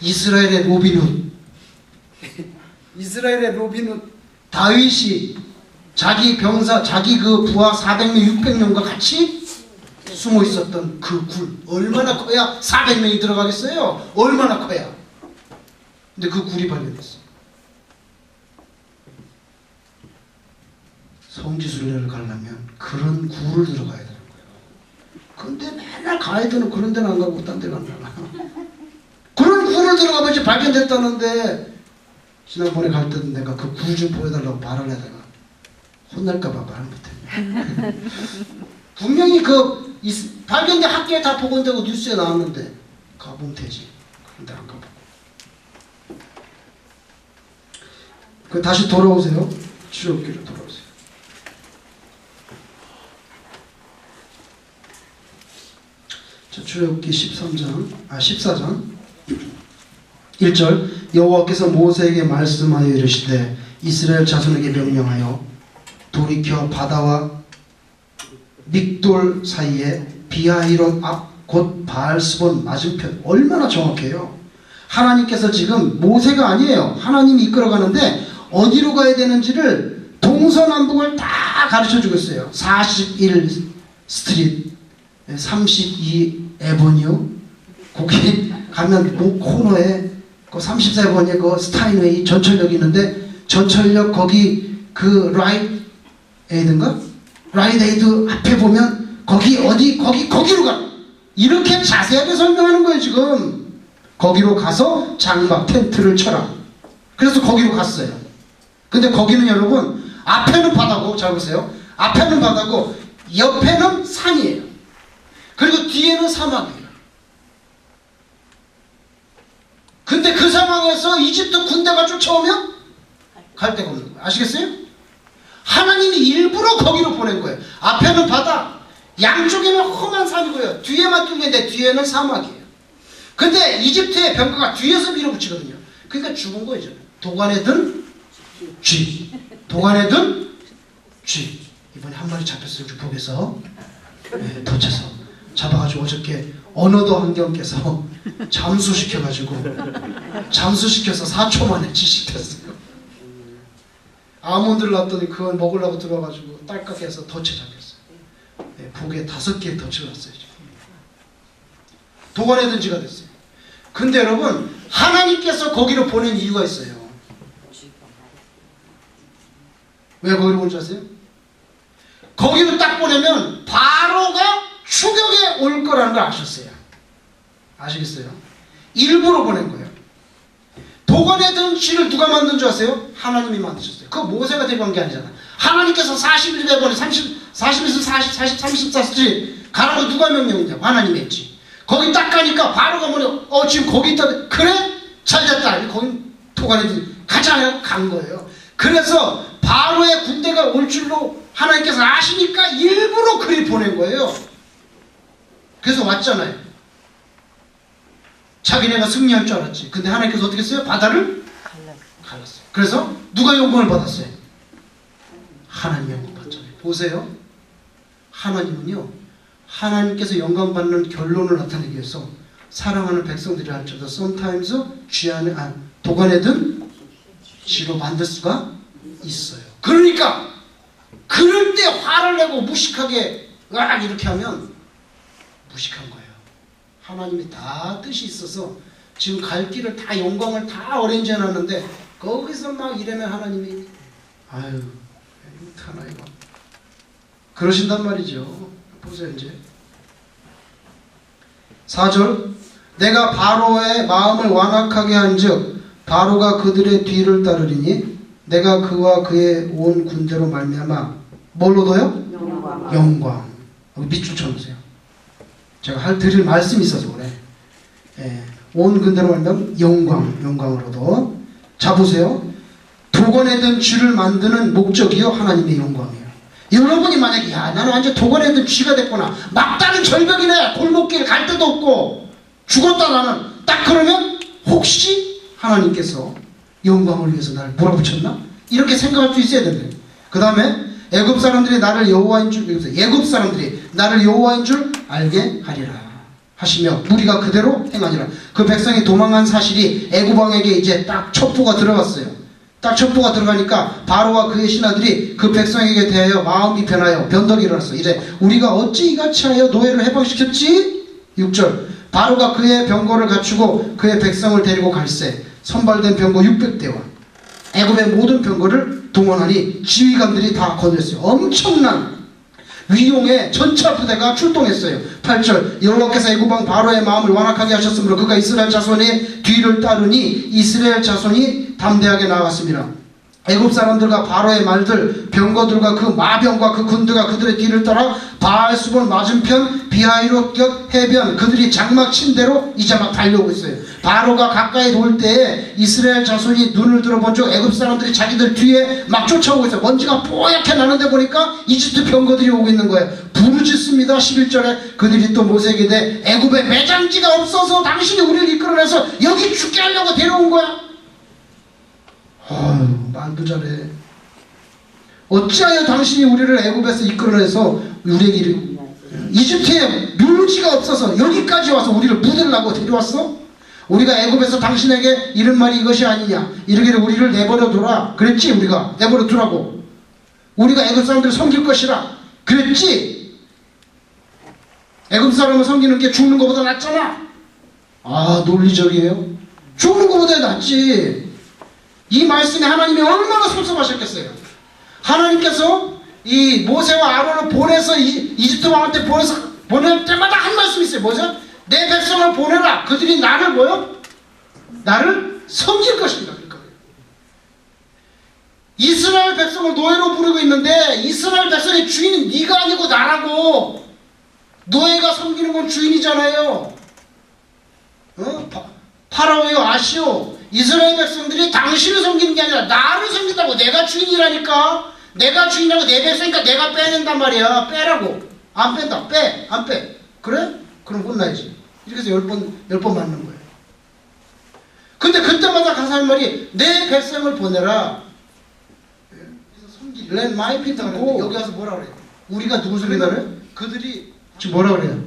이스라엘의 로빈훗. 이스라엘의 로빈은 다윗이 자기 병사, 자기 그 부하 400명, 600명과 같이 숨어 있었던 그 굴. 얼마나 커야 400명이 들어가겠어요? 얼마나 커야. 근데 그 굴이 발견됐어요. 성지순례를 가려면 그런 굴을 들어가야 되는 거예요. 근데 맨날 가이드는 그런 데는 안 가고 딴 데 간다. 그런 굴을 들어가면 이제 발견됐다는데 지난번에 갈 때도 내가 그 굴 좀 보여달라고 말을 하다가 혼날까봐 말을 못했네. 분명히 그 발견된 학교에 다 보건되고 뉴스에 나왔는데 가보면 되지. 그런데 안 가보고. 그 다시 돌아오세요. 출애굽기로 돌아오세요. 자, 출애굽기 14장 1절 여호와께서 모세에게 말씀하여 이르시되 이스라엘 자손에게 명령하여 돌이켜 바다와 믹돌 사이에 비하히롯 앞 곧 바알스본 맞은편. 얼마나 정확해요. 하나님께서 지금 모세가 아니에요. 하나님이 이끌어가는데 어디로 가야 되는지를 동서남북을 다 가르쳐주고 있어요. 41 스트리트 32 에버뉴 거기 가면 그 코너에 그 34번에 그 스타인웨이 전철역이 있는데 전철역 거기 그 라이트 에이드인가? 라이트 에이드 앞에 보면 거기 어디 거기로 가. 이렇게 자세하게 설명하는 거예요. 지금 거기로 가서 장막 텐트를 쳐라. 그래서 거기로 갔어요. 근데 거기는 여러분 앞에는 바다고, 잘 보세요. 앞에는 바다고 옆에는 산이에요. 그리고 뒤에는 사막이에요. 근데 그 상황에서 이집트 군대가 쫓아오면 갈 데가 없는 거예요. 아시겠어요? 하나님이 일부러 거기로 보낸 거예요. 앞에는 바다, 양쪽에는 험한 산이고요. 뒤에만 뚫리는데 뒤에는 사막이에요. 근데 이집트의 병거가 뒤에서 밀어붙이거든요. 그러니까 죽은 거죠. 도관에 든 쥐. 도관에 든 쥐. 이번에 한 마리 잡혔어요. 유폭에서. 네, 덫에서. 잡아가지고 어저께 언어도 환경께서 잠수시켜가지고 잠수시켜서 4초 만에 지식됐어요. 아몬드를 놨더니 그걸 먹으려고 들어가지고 딸깍해서 덫에 잡혔어요. 네, 북에 5개의 덫을 놨어요. 도관에 든 쥐가 됐어요. 근데 여러분 하나님께서 거기로 보낸 이유가 있어요. 왜 거기로 본 줄 아세요? 거기로 딱 보내면 바로가 추격에 올 거라는 걸 아셨어요. 아시겠어요? 일부러 보낸 거예요. 도관에 든 쥐를 누가 만든 줄 아세요? 하나님이 만드셨어요. 그거 모세가 대고한 게 아니잖아. 하나님께서 41배번에 40에서 34스트릿 가라고 누가 명령했냐고. 하나님이 했지. 거기 딱 가니까 바로가 뭐냐, 지금 거기 있다. 그래? 잘 됐다. 거기 도관에 든 가자 하고 간 거예요. 그래서 바로의 군대가 올 줄로 하나님께서 아시니까 일부러 그리 보낸 거예요. 그래서 왔잖아요. 자기네가 승리할 줄 알았지. 근데 하나님께서 어떻게 했어요? 바다를 갈랐어요. 그래서 누가 영광을 받았어요? 하나님 영광 받잖아요. 보세요. 하나님은요, 하나님께서 영광 받는 결론을 나타내기 위해서 사랑하는 백성들이 할지어도 sometimes 도관에 든 쥐로 만들 수가 있어요. 그러니까 그럴 때 화를 내고 무식하게 이렇게 하면 무식한 거예요. 하나님이 다 뜻이 있어서 지금 갈 길을 다 영광을 다 어레인지 해놨는데 거기서 막 이러면 하나님이 아유 못하나 이거 그러신단 말이죠. 보세요. 이제 4절 내가 바로의 마음을 완악하게 한즉 바로가 그들의 뒤를 따르리니 내가 그와 그의 온 군대로 말미암아 뭘 얻어요? 영광. 밑줄 쳐놓으세요. 제가 드릴 말씀이 있어서 그래. 온 군대로 말미암아 영광을 얻어. 자 보세요. 도관에 든 쥐를 만드는 목적이요 하나님의 영광이에요. 여러분이 만약에 나는 완전 도관에 든 쥐가 됐구나. 막다른 절벽이네. 골목길 갈 데도 없고 죽었다 나는. 딱 그러면 혹시 하나님께서 영광을 위해서 나를 몰아붙였나? 이렇게 생각할 수 있어야 된다. 그 다음에 애굽 사람들이 나를 여호와인 줄 알게 하리라 하시며 우리가 그대로 행하니라. 그 백성이 도망한 사실이 애굽 왕에게 이제 딱 첩보가 들어갔어요. 딱 첩보가 들어가니까 바로와 그의 신하들이 그 백성에게 대하여 마음이 변하여 변덕이 일어났어. 이래 우리가 어찌 이같이 하여 노예를 해방시켰지? 6절 바로가 그의 병거를 갖추고 그의 백성을 데리고 갈새 선발된 병거 600대와 애굽의 모든 병거를 동원하니 지휘관들이 다 거느렸어요. 엄청난 위용의 전차 부대가 출동했어요. 8절 여호와께서 애굽 왕 바로의 마음을 완악하게 하셨으므로 그가 이스라엘 자손의 뒤를 따르니 이스라엘 자손이 담대하게 나아갔습니다. 애굽 사람들과 바로의 말들 병거들과 그 마병과 그 군대가 그들의 뒤를 따라 바알수본 맞은편 비하이롯 해변 그들이 장막 친 대로 이제 막 달려오고 있어요. 바로가 가까이 올 때에 이스라엘 자손이 눈을 들어본즉 애굽 사람들이 자기들 뒤에 막 쫓아오고 있어요. 먼지가 뽀얗게 나는데 보니까 이집트 병거들이 오고 있는 거예요. 부르짖습니다. 11절에 그들이 또 모세에게 대 애굽에 매장지가 없어서 당신이 우리를 이끌어내서 여기 죽게 하려고 데려온 거야. 아유, 말도 잘해. 어찌하여 당신이 우리를 애굽에서 이끌어내서 우리에게 이집트에 묘지가 없어서 여기까지 와서 우리를 묻으려고 데려왔어? 우리가 애굽에서 당신에게 이런 말이 이것이 아니냐 이러기를 우리를 내버려 두라 그랬지. 우리가 내버려 두라고 우리가 애굽 사람들을 섬길 것이라 그랬지. 애굽 사람을 섬기는 게 죽는 것보다 낫잖아. 아, 논리적이에요. 죽는 것보다 낫지. 이 말씀에 하나님이 얼마나 섭섭하셨겠어요. 하나님께서 이 모세와 아론을 보내서 이집트 왕한테 보낼 때마다 한 말씀이 있어요. 뭐죠? 내 백성을 보내라. 그들이 나를 뭐요? 나를 섬길 것입니다. 그러니까 이스라엘 백성을 노예로 부르고 있는데 이스라엘 백성의 주인은 네가 아니고 나라고. 노예가 섬기는 건 주인이잖아요. 파라오요 아시오. 이스라엘 백성들이 당신을 섬기는 게 아니라 나를 섬긴다고. 내가 주인이라니까. 내가 주인이라고 내 백성이니까 내가 빼낸단 말이야. 빼라고. 안 뺀다. 빼. 안 빼. 그래? 그럼 혼나야지. 이렇게 해서 10번 맞는 거예요. 근데 그때마다 가서 하는 말이 내 백성을 보내라. 그래서 섬기. Let my people go. 여기 와서 뭐라 그래요? 우리가 누구 섬긴다 그래요? 그들이 지금 뭐라 그래요?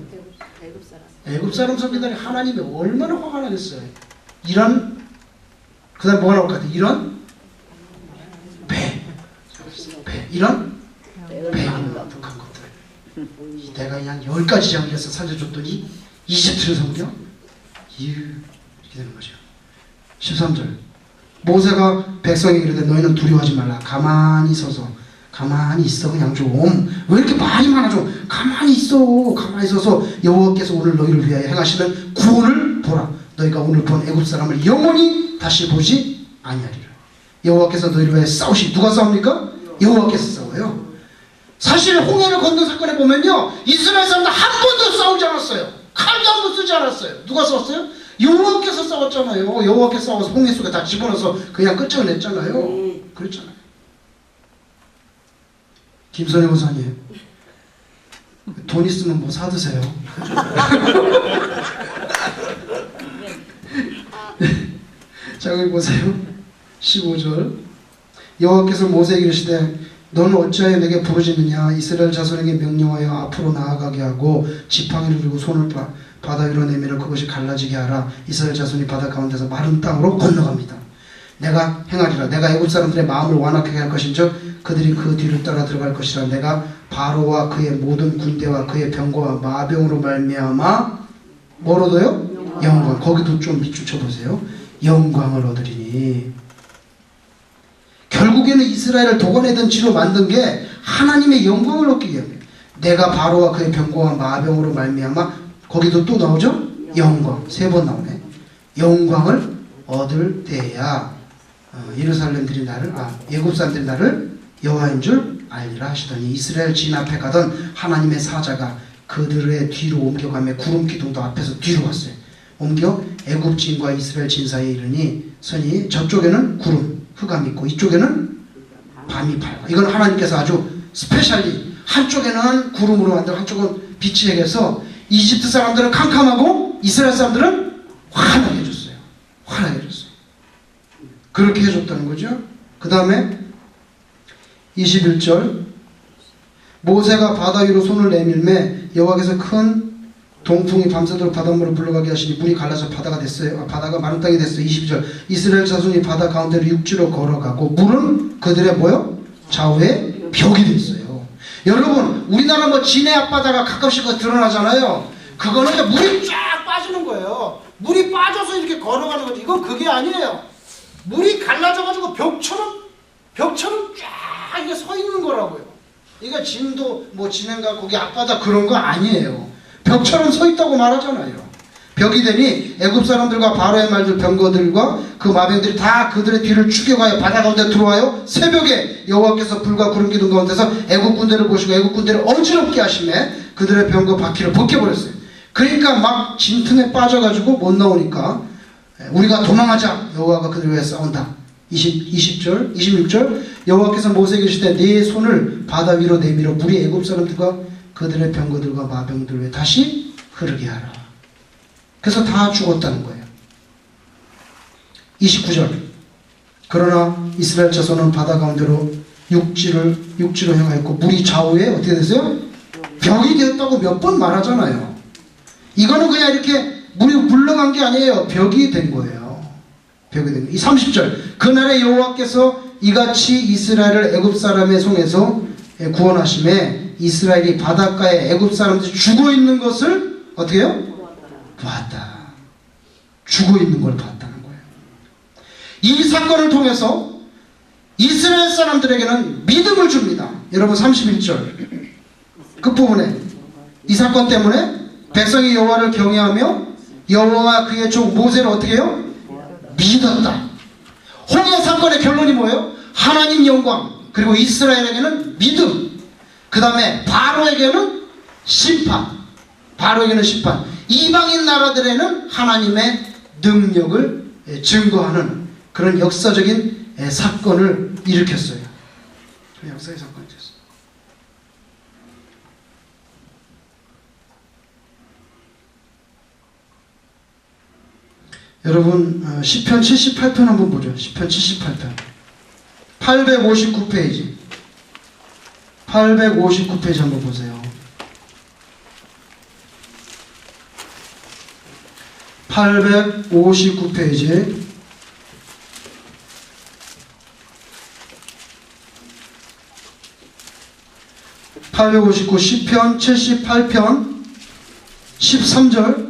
애굽 사람 섬기다니 하나님이 얼마나 화가 나겠어요. 이런 그 다음 뭐가 나올 것 같아요? 이런 배 이런 배는 독한 것들. 내가 그냥 10가지 장례에서 살려줬더니 이집트를 섬겨? 이렇게 되는 거죠. 13절 모세가 백성에게 이르되 너희는 두려워하지 말라. 가만히 서서 가만히 있어. 그냥 좀 왜 이렇게 말이 많아. 좀 가만히 있어. 가만히 있어서 여호와께서 오늘 너희를 위하여 행하시는 구원을 보라. 너희가 오늘 본 애굽 사람을 영원히 다시 보지 아니하리라. 여호와께서 너희를 위하여 싸우시. 누가 싸웁니까? 여호와께서 싸워요. 사실 홍해를 건넌 사건에 보면요 이스라엘 사람들 한 번도 싸우지 않았어요. 칼도 한 번 쓰지 않았어요. 누가 싸웠어요? 여호와께서 싸웠잖아요. 여호와께서 싸워서 홍해 속에 다 집어넣어서 그냥 끝장냈잖아요. 그랬잖아요. 김선영 목사님 돈 있으면 뭐 사드세요. 자, 여기 보세요. 15절 여호와께서 모세에게 이르시되 너는 어찌하여 내게 부르짖느냐. 이스라엘 자손에게 명령하여 앞으로 나아가게 하고 지팡이를 들고 손을 바다 위로 내밀어 그것이 갈라지게 하라. 이스라엘 자손이 바다 가운데서 마른 땅으로 건너갑니다. 내가 행하리라. 내가 애굽 사람들의 마음을 완악하게 할 것인즉 그들이 그 뒤를 따라 들어갈 것이라. 내가 바로와 그의 모든 군대와 그의 병거와 마병으로 말미암아 뭘 얻어요? 영광. 거기도 좀 밑줄 쳐보세요. 영광을 얻으리니. 결국에는 이스라엘을 도관내던 지로 만든 게 하나님의 영광을 얻기 위함이에요. 내가 바로와 그의 병거와 마병으로 말미암아 거기도 또 나오죠? 영광. 3번 나오네. 영광을 얻을 때야 예루살렘들이 나를 애굽 사람들이 나를 여호와인 줄 알리라 하시더니 이스라엘 진 앞에 가던 하나님의 사자가 그들의 뒤로 옮겨가며 구름 기둥도 앞에서 뒤로 갔어요. 옮겨 애굽 진과 이스라엘 진 사이에 이르니 선이 저쪽에는 구름 흑암이 있고 이쪽에는 밤이 밝아. 이건 하나님께서 아주 스페셜리 한쪽에는 구름으로 만들고 한쪽은 빛이 해서 이집트 사람들은 캄캄하고 이스라엘 사람들은 환하게 해줬어요. 환하게 해줬어요. 그렇게 해줬다는 거죠. 그 다음에 21절 모세가 바다 위로 손을 내밀매 여호와께서 큰 동풍이 밤새도록 바닷물을 불러가게 하시니 물이 갈라져 바다가 됐어요. 바다가 마른 땅이 됐어요. 20절 이스라엘 자손이 바다 가운데로 육지로 걸어가고 물은 그들의 뭐요? 좌우에 벽이 됐어요. 여러분 우리나라 뭐 진해 앞바다가 가끔씩 드러나잖아요. 그거는 이제 물이 쫙 빠지는 거예요. 물이 빠져서 이렇게 걸어가는 거지. 이건 그게 아니에요. 물이 갈라져가지고 벽처럼 쫙 이게 서 있는 거라고요. 이게 진도 뭐 진해인가 거기 앞바다 그런 거 아니에요. 벽처럼 서 있다고 말하잖아요. 벽이 되니 애굽 사람들과 바로의 말들 병거들과 그 마병들이 다 그들의 뒤를 추격하여 바다 가운데 들어와요. 새벽에 여호와께서 불과 구름 기둥 가운데서 애굽 군대를 보시고 애굽 군대를 어지럽게 하시매 그들의 병거 바퀴를 벗겨버렸어요. 그러니까 막 진틈에 빠져가지고 못 나오니까 우리가 도망하자. 여호와가 그들을 위해 싸운다. 20절 26절 여호와께서 모세에게 이르시되 네 손을 바다 위로 내밀어 물이 애굽 사람들과 그들의 병거들과 마병들 위에 다시 흐르게 하라. 그래서 다 죽었다는 거예요. 29절 그러나 이스라엘 자손은 바다 가운데로 육지로 향하였고 물이 좌우에 어떻게 됐어요? 벽이 되었다고 몇 번 말하잖아요. 이거는 그냥 이렇게 물이 물러간 게 아니에요. 벽이 된 거예요. 벽이 된 거예요. 이 30절 그날에 여호와께서 이같이 이스라엘을 애굽 사람의 손에서 구원하심에 이스라엘이 바닷가에 애굽 사람들이 죽어 있는 것을 어떻게 해요? 보았다. 죽어 있는 걸 봤다는 거예요. 이 사건을 통해서 이스라엘 사람들에게는 믿음을 줍니다. 여러분 31절 끝부분에 이 사건 때문에 백성이 여호와를 경외하며 여호와와 그의 종 모세를 어떻게 해요? 믿었다. 홍해 사건의 결론이 뭐예요? 하나님 영광, 그리고 이스라엘에게는 믿음, 그 다음에 바로에게는 심판. 바로에게는 심판. 이방인 나라들에는 하나님의 능력을 증거하는 그런 역사적인 사건을 일으켰어요. 역사의 사건이 됐어요. 여러분 시편 78편 한번 보죠. 시편 78편 859페이지 859페이지 한번 보세요. 859페이지 859 시편 78편 13절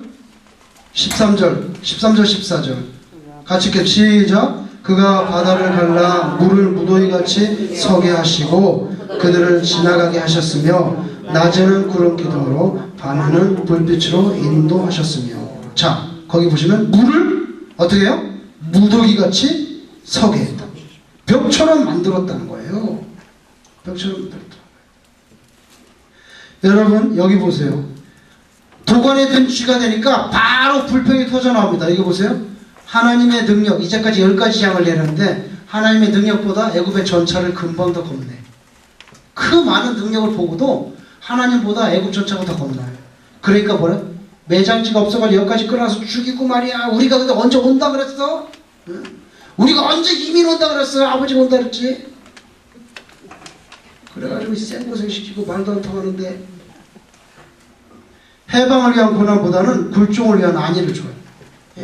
14절 같이 이렇게 시작. 그가 바다를 갈라 물을 무더기같이 서게 하시고 그들을 지나가게 하셨으며 낮에는 구름 기둥으로 밤에는 불빛으로 인도하셨으며. 자 거기 보시면 물을 어떻게 해요? 무더기같이 서게 했다. 벽처럼 만들었다는 거예요. 벽처럼 만들었다. 여러분 여기 보세요. 도관에 든 쥐가 되니까 바로 불평이 터져 나옵니다. 이거 보세요. 하나님의 능력, 이제까지 10가지 장을 내렸는데 하나님의 능력보다 애굽의 전차를 금방 더 겁내. 그 많은 능력을 보고도 하나님보다 애굽 전차가 더 겁나요. 그러니까 뭐래? 매장지가 없어가지고 여기까지 끌어서 죽이고 말이야. 우리가 근데 언제 온다 그랬어? 응? 우리가 언제 이민 온다 그랬어? 아버지가 온다 그랬지? 그래가지고 생고생 시키고 말도 안 통하는데 해방을 위한 고난보다는 굴종을 위한 안위를 줘요.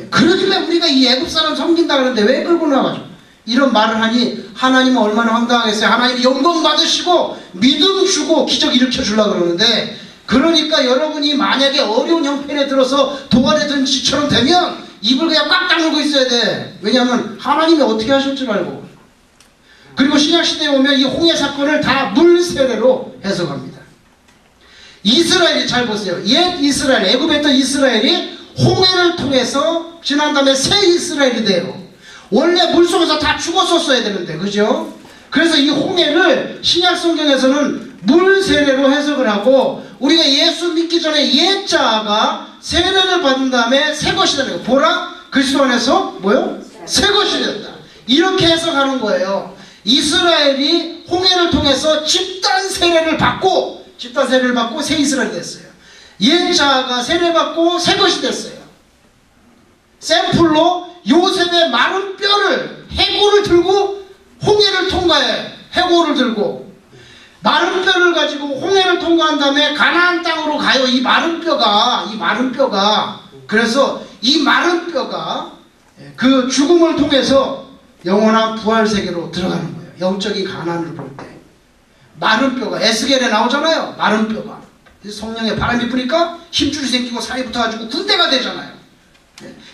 그러길래 우리가 이 애굽 사람 섬긴다 그러는데 왜 끌고 나가죠? 이런 말을 하니 하나님은 얼마나 황당하겠어요. 하나님이 영광 받으시고 믿음 주고 기적 일으켜 주려고 그러는데, 그러니까 여러분이 만약에 어려운 형편에 들어서 도안에 든 쥐처럼 되면 입을 그냥 꽉 다물고 있어야 돼. 왜냐하면 하나님이 어떻게 하실 줄 알고. 그리고 신약시대에 오면 이 홍해 사건을 다 물세례로 해석합니다. 이스라엘이, 잘 보세요. 옛 이스라엘, 애굽에 있던 이스라엘이 홍해를 통해서 지난 다음에 새 이스라엘이 돼요. 원래 물속에서 다 죽었었어야 되는데, 그죠? 그래서 이 홍해를 신약 성경에서는 물세례로 해석을 하고, 우리가 예수 믿기 전에 옛자가 세례를 받은 다음에 새 것이 되는 거예요. 보라, 그리스도 안에서 뭐요? 새 것이 된다. 이렇게 해석하는 거예요. 이스라엘이 홍해를 통해서 집단 세례를 받고 새 이스라엘이 됐어요. 옛자가 세례받고 새 것이 됐어요. 샘플로 요셉의 마른 뼈를, 해골을 들고 홍해를 통과해. 해골을 들고 마른 뼈를 가지고 가지고 홍해를 통과한 다음에 가나안 땅으로 가요. 이 마른 뼈가. 그래서 이 마른 뼈가 그 죽음을 통해서 영원한 부활 세계로 들어가는 거예요. 영적인 가나안을 볼 때. 마른 뼈가 에스겔에 나오잖아요. 마른 뼈가. 성령의 바람이 부니까 힘줄이 생기고 살이 붙어가지고 군대가 되잖아요.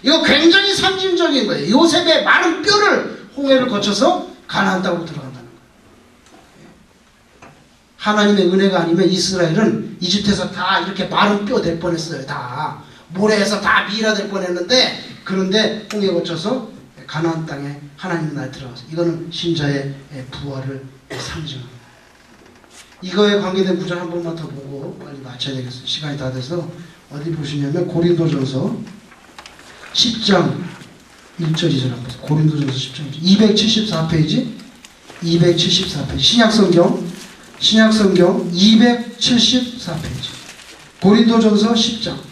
이거 굉장히 상징적인 거예요. 요셉의 마른 뼈를 홍해를 거쳐서 가나안 땅으로 들어간다는 거예요. 하나님의 은혜가 아니면 이스라엘은 이집트에서 다 이렇게 마른 뼈 될 뻔했어요. 다 모래에서 다 미라 될 뻔했는데, 그런데 홍해 거쳐서 가나안 땅에 하나님 나라에 들어가서, 이거는 신자의 부활을 상징합니다. 이거에 관계된 구절 한 번만 더 보고 빨리 마쳐야 되겠어요. 시간이 다 돼서. 어디 보시냐면 고린도전서 10장 1절 2절 한번 보세요. 고린도전서 10장 274페이지 274페이지 신약성경 274페이지 고린도전서 10장.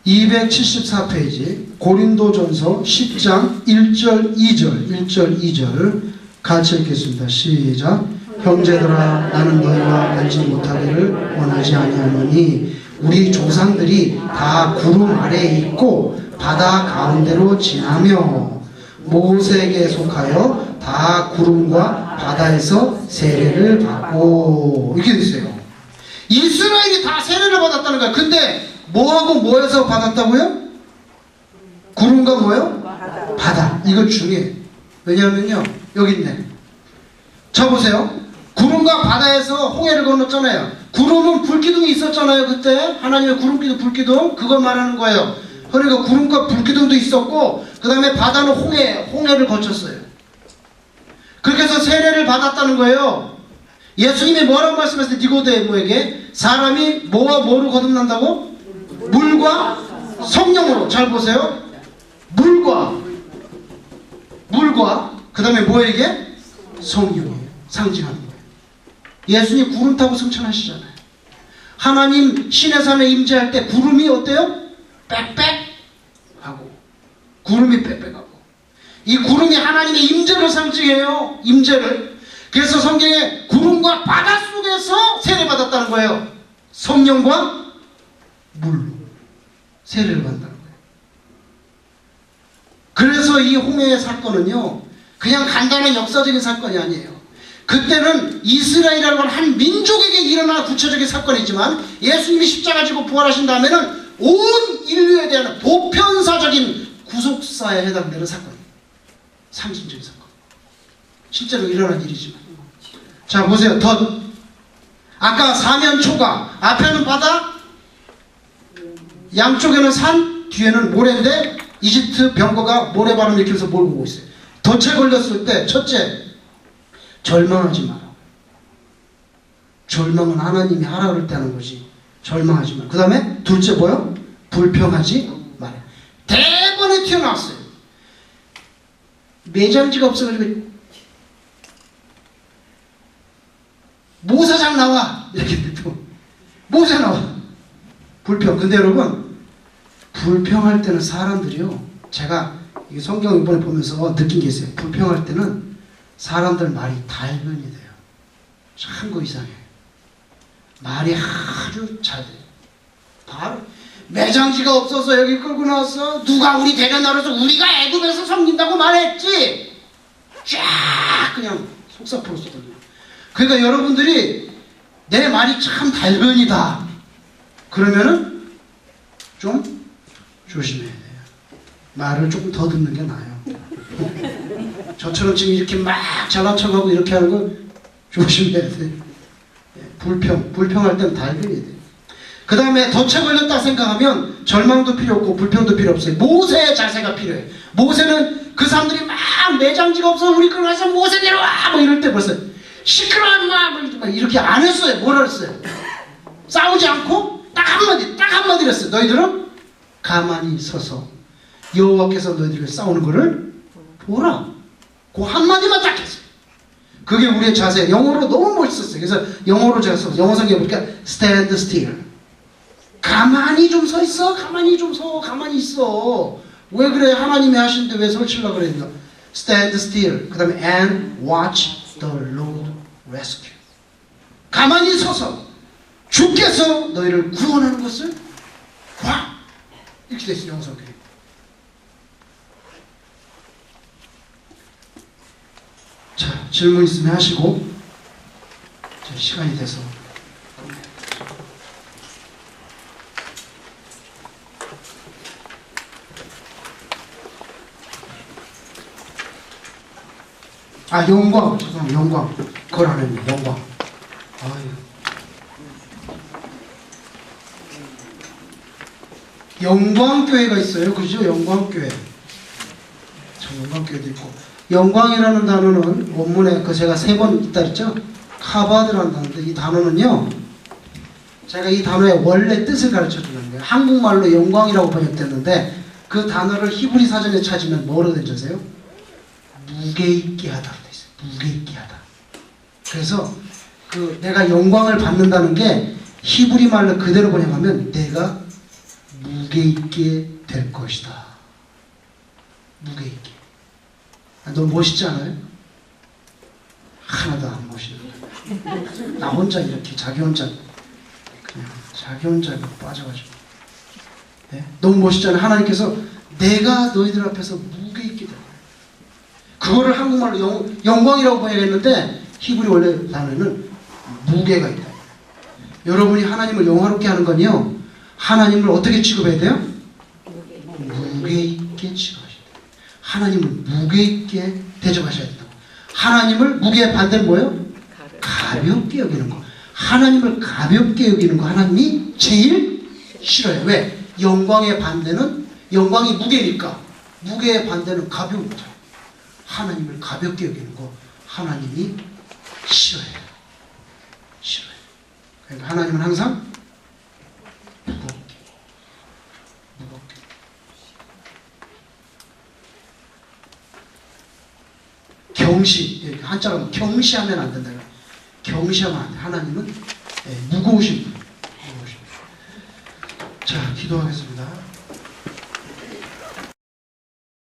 (274페이지) 고린도전서 10장 1절 2절 같이 읽겠습니다. 시작. 형제들아, 나는 너희와 알지 못하기를 원하지 아니하노니 우리 조상들이 다 구름 아래에 있고 바다 가운데로 지나며 모세에게 속하여 다 구름과 바다에서 세례를 받고, 이렇게 됐어요. 이스라엘이 다 세례를 받았다는 거야. 근데 뭐하고 뭐해서 받았다고요? 구름과 뭐요? 바다. 이거 중요해. 왜냐하면요, 여기 있네. 자 보세요. 구름과 바다에서 홍해를 건넜잖아요. 구름은 불기둥이 있었잖아요. 그때 하나님의 구름기둥, 불기둥, 그걸 말하는 거예요. 그러니까 구름과 불기둥도 있었고, 그 다음에 바다는 홍해를 거쳤어요. 그렇게 해서 세례를 받았다는 거예요. 예수님이 뭐라고 말씀하셨어요? 니고데모에게 사람이 뭐와 뭐로 거듭난다고? 물과 성령으로. 잘 보세요. 물과 그 다음에 뭐에게? 성령이에요. 상징하는 거예요. 예수님 구름 타고 승천하시잖아요. 하나님 신의 산에 임재할 때 구름이 어때요? 빽빽하고, 구름이 빽빽하고, 이 구름이 하나님의 임재를 상징해요. 임재를. 그래서 성경에 구름과 바다 속에서 세례받았다는 거예요. 성령과 물로 세례를 받는다는 거예요. 그래서 이 홍해의 사건은요, 그냥 간단한 역사적인 사건이 아니에요. 그때는 이스라엘이라는 건 한 민족에게 일어난 구체적인 사건이지만, 예수님이 십자가 지고 부활하신 다음에는 온 인류에 대한 보편사적인 구속사에 해당되는 사건이에요. 상징적인 사건. 실제로 일어난 일이지만. 자 보세요. 덧. 아까 사면초가, 앞에는 바다, 양쪽에는 산, 뒤에는 모래인데 이집트 병거가 모래바람 일으키면서 몰고 오고 있어요. 덫에 걸렸을 때 첫째, 절망하지 마라. 절망은 하나님이 하라 그럴 때 하는 거지. 절망하지 마라. 그 다음에 둘째 뭐요? 불평하지 마라. 대번에 튀어나왔어요. 매장지가 없어가지고 모사장 나와! 이렇게 또 모사 나와. 불평. 근데 여러분, 불평할 때는 사람들이요, 제가 이 성경 이번에 보면서 느낀 게 있어요. 불평할 때는 사람들 말이 달변이 돼요. 참고 이상해. 말이 아주 잘 돼요. 바로 매장지가 없어서 여기 끌고 나왔어. 누가 우리 데려나와서 우리가 애굽에서 섬긴다고 말했지. 쫙 그냥 속사포로 쏟아져요. 그러니까 여러분들이 내 말이 참 달변이다 그러면은 좀 조심해야 돼요. 말을 조금 더 듣는 게 나아요. 저처럼 지금 이렇게 막 잘난 척하고 이렇게 하는 거 조심해야 돼요. 불평할 땐 달변이 돼요. 그 다음에 덫에 걸렸다 생각하면 절망도 필요 없고 불평도 필요 없어요. 모세의 자세가 필요해요. 모세는 그 사람들이 막 매장지가 없어 우리 끌고 가서 모세 내려와 뭐 이럴 때 벌써 시끄러워 막 이렇게 안 했어요. 뭐라 했어요? 싸우지 않고 딱 한마디를 했어요. 너희들은 가만히 서서 여호와께서 너희들과 싸우는 거를 보라. 그 한마디만 딱 했어요. 그게 우리의 자세. 영어로 너무 멋있었어요. 그래서 영어로 제가 써서 영어 성경에 보니까 stand still, 가만히 좀 서 있어. 가만히 좀 서. 가만히 있어. 왜 그래? 하나님이 하시는데 왜 설치려고 그랬나? Stand still. 그 다음에 and watch the Lord rescue. 가만히 서서 주께서 너희를 구원하는 것을 봐. 이렇게 돼 있어요. 영성교육. 자, 질문 있으면 하시고, 자, 시간이 돼서. 아, 영광. 죄송합니다. 영광. 그걸 안 했네. 영광. 아유. 영광교회가 있어요. 그죠? 영광교회. 저 영광교회도 있고. 영광이라는 단어는 원문에 그 제가 3번 있다 했죠? 카바드라는 단어인데 이 단어는요. 제가 이 단어의 원래 뜻을 가르쳐 주는 거예요. 한국말로 영광이라고 번역됐는데 그 단어를 히브리 사전에 찾으면 뭐로 된지 아세요? 무게 있게 하다로 돼 있어요. 무게 있게 하다. 그래서 그 내가 영광을 받는다는 게 히브리 말로 그대로 번역하면 내가 무게 있게 될 것이다. 무게 있게. 너무 멋있지 않아요? 하나도 안 멋있는데 나 혼자 이렇게 자기 혼자 그냥 자기 혼자 빠져가지고 네? 너무 멋있잖아요. 하나님께서 내가 너희들 앞에서 무게 있게 될 거야. 그거를 한국말로 영광이라고 번역했는데 히브리 원래 단어는 무게가 있다. 여러분이 하나님을 영화롭게 하는 건요, 하나님을 어떻게 취급해야 돼요? 무게 있게 취급하셔야 돼요. 하나님을 무게 있게 대접하셔야 된다고. 하나님을 무게의 반대는 뭐예요? 가볍게 여기는 거. 하나님을 가볍게 여기는 거 하나님이 제일 싫어요. 왜? 영광의 반대는, 영광이 무게니까 무게의 반대는 가벼운 거죠. 하나님을 가볍게 여기는 거 하나님이 싫어해요. 싫어요. 그러니까 하나님은 항상 무겁게 경시, 한자로 경시하면 안 된다. 경시하면 안 돼. 하나님은 무거우신 분. 자, 기도하겠습니다.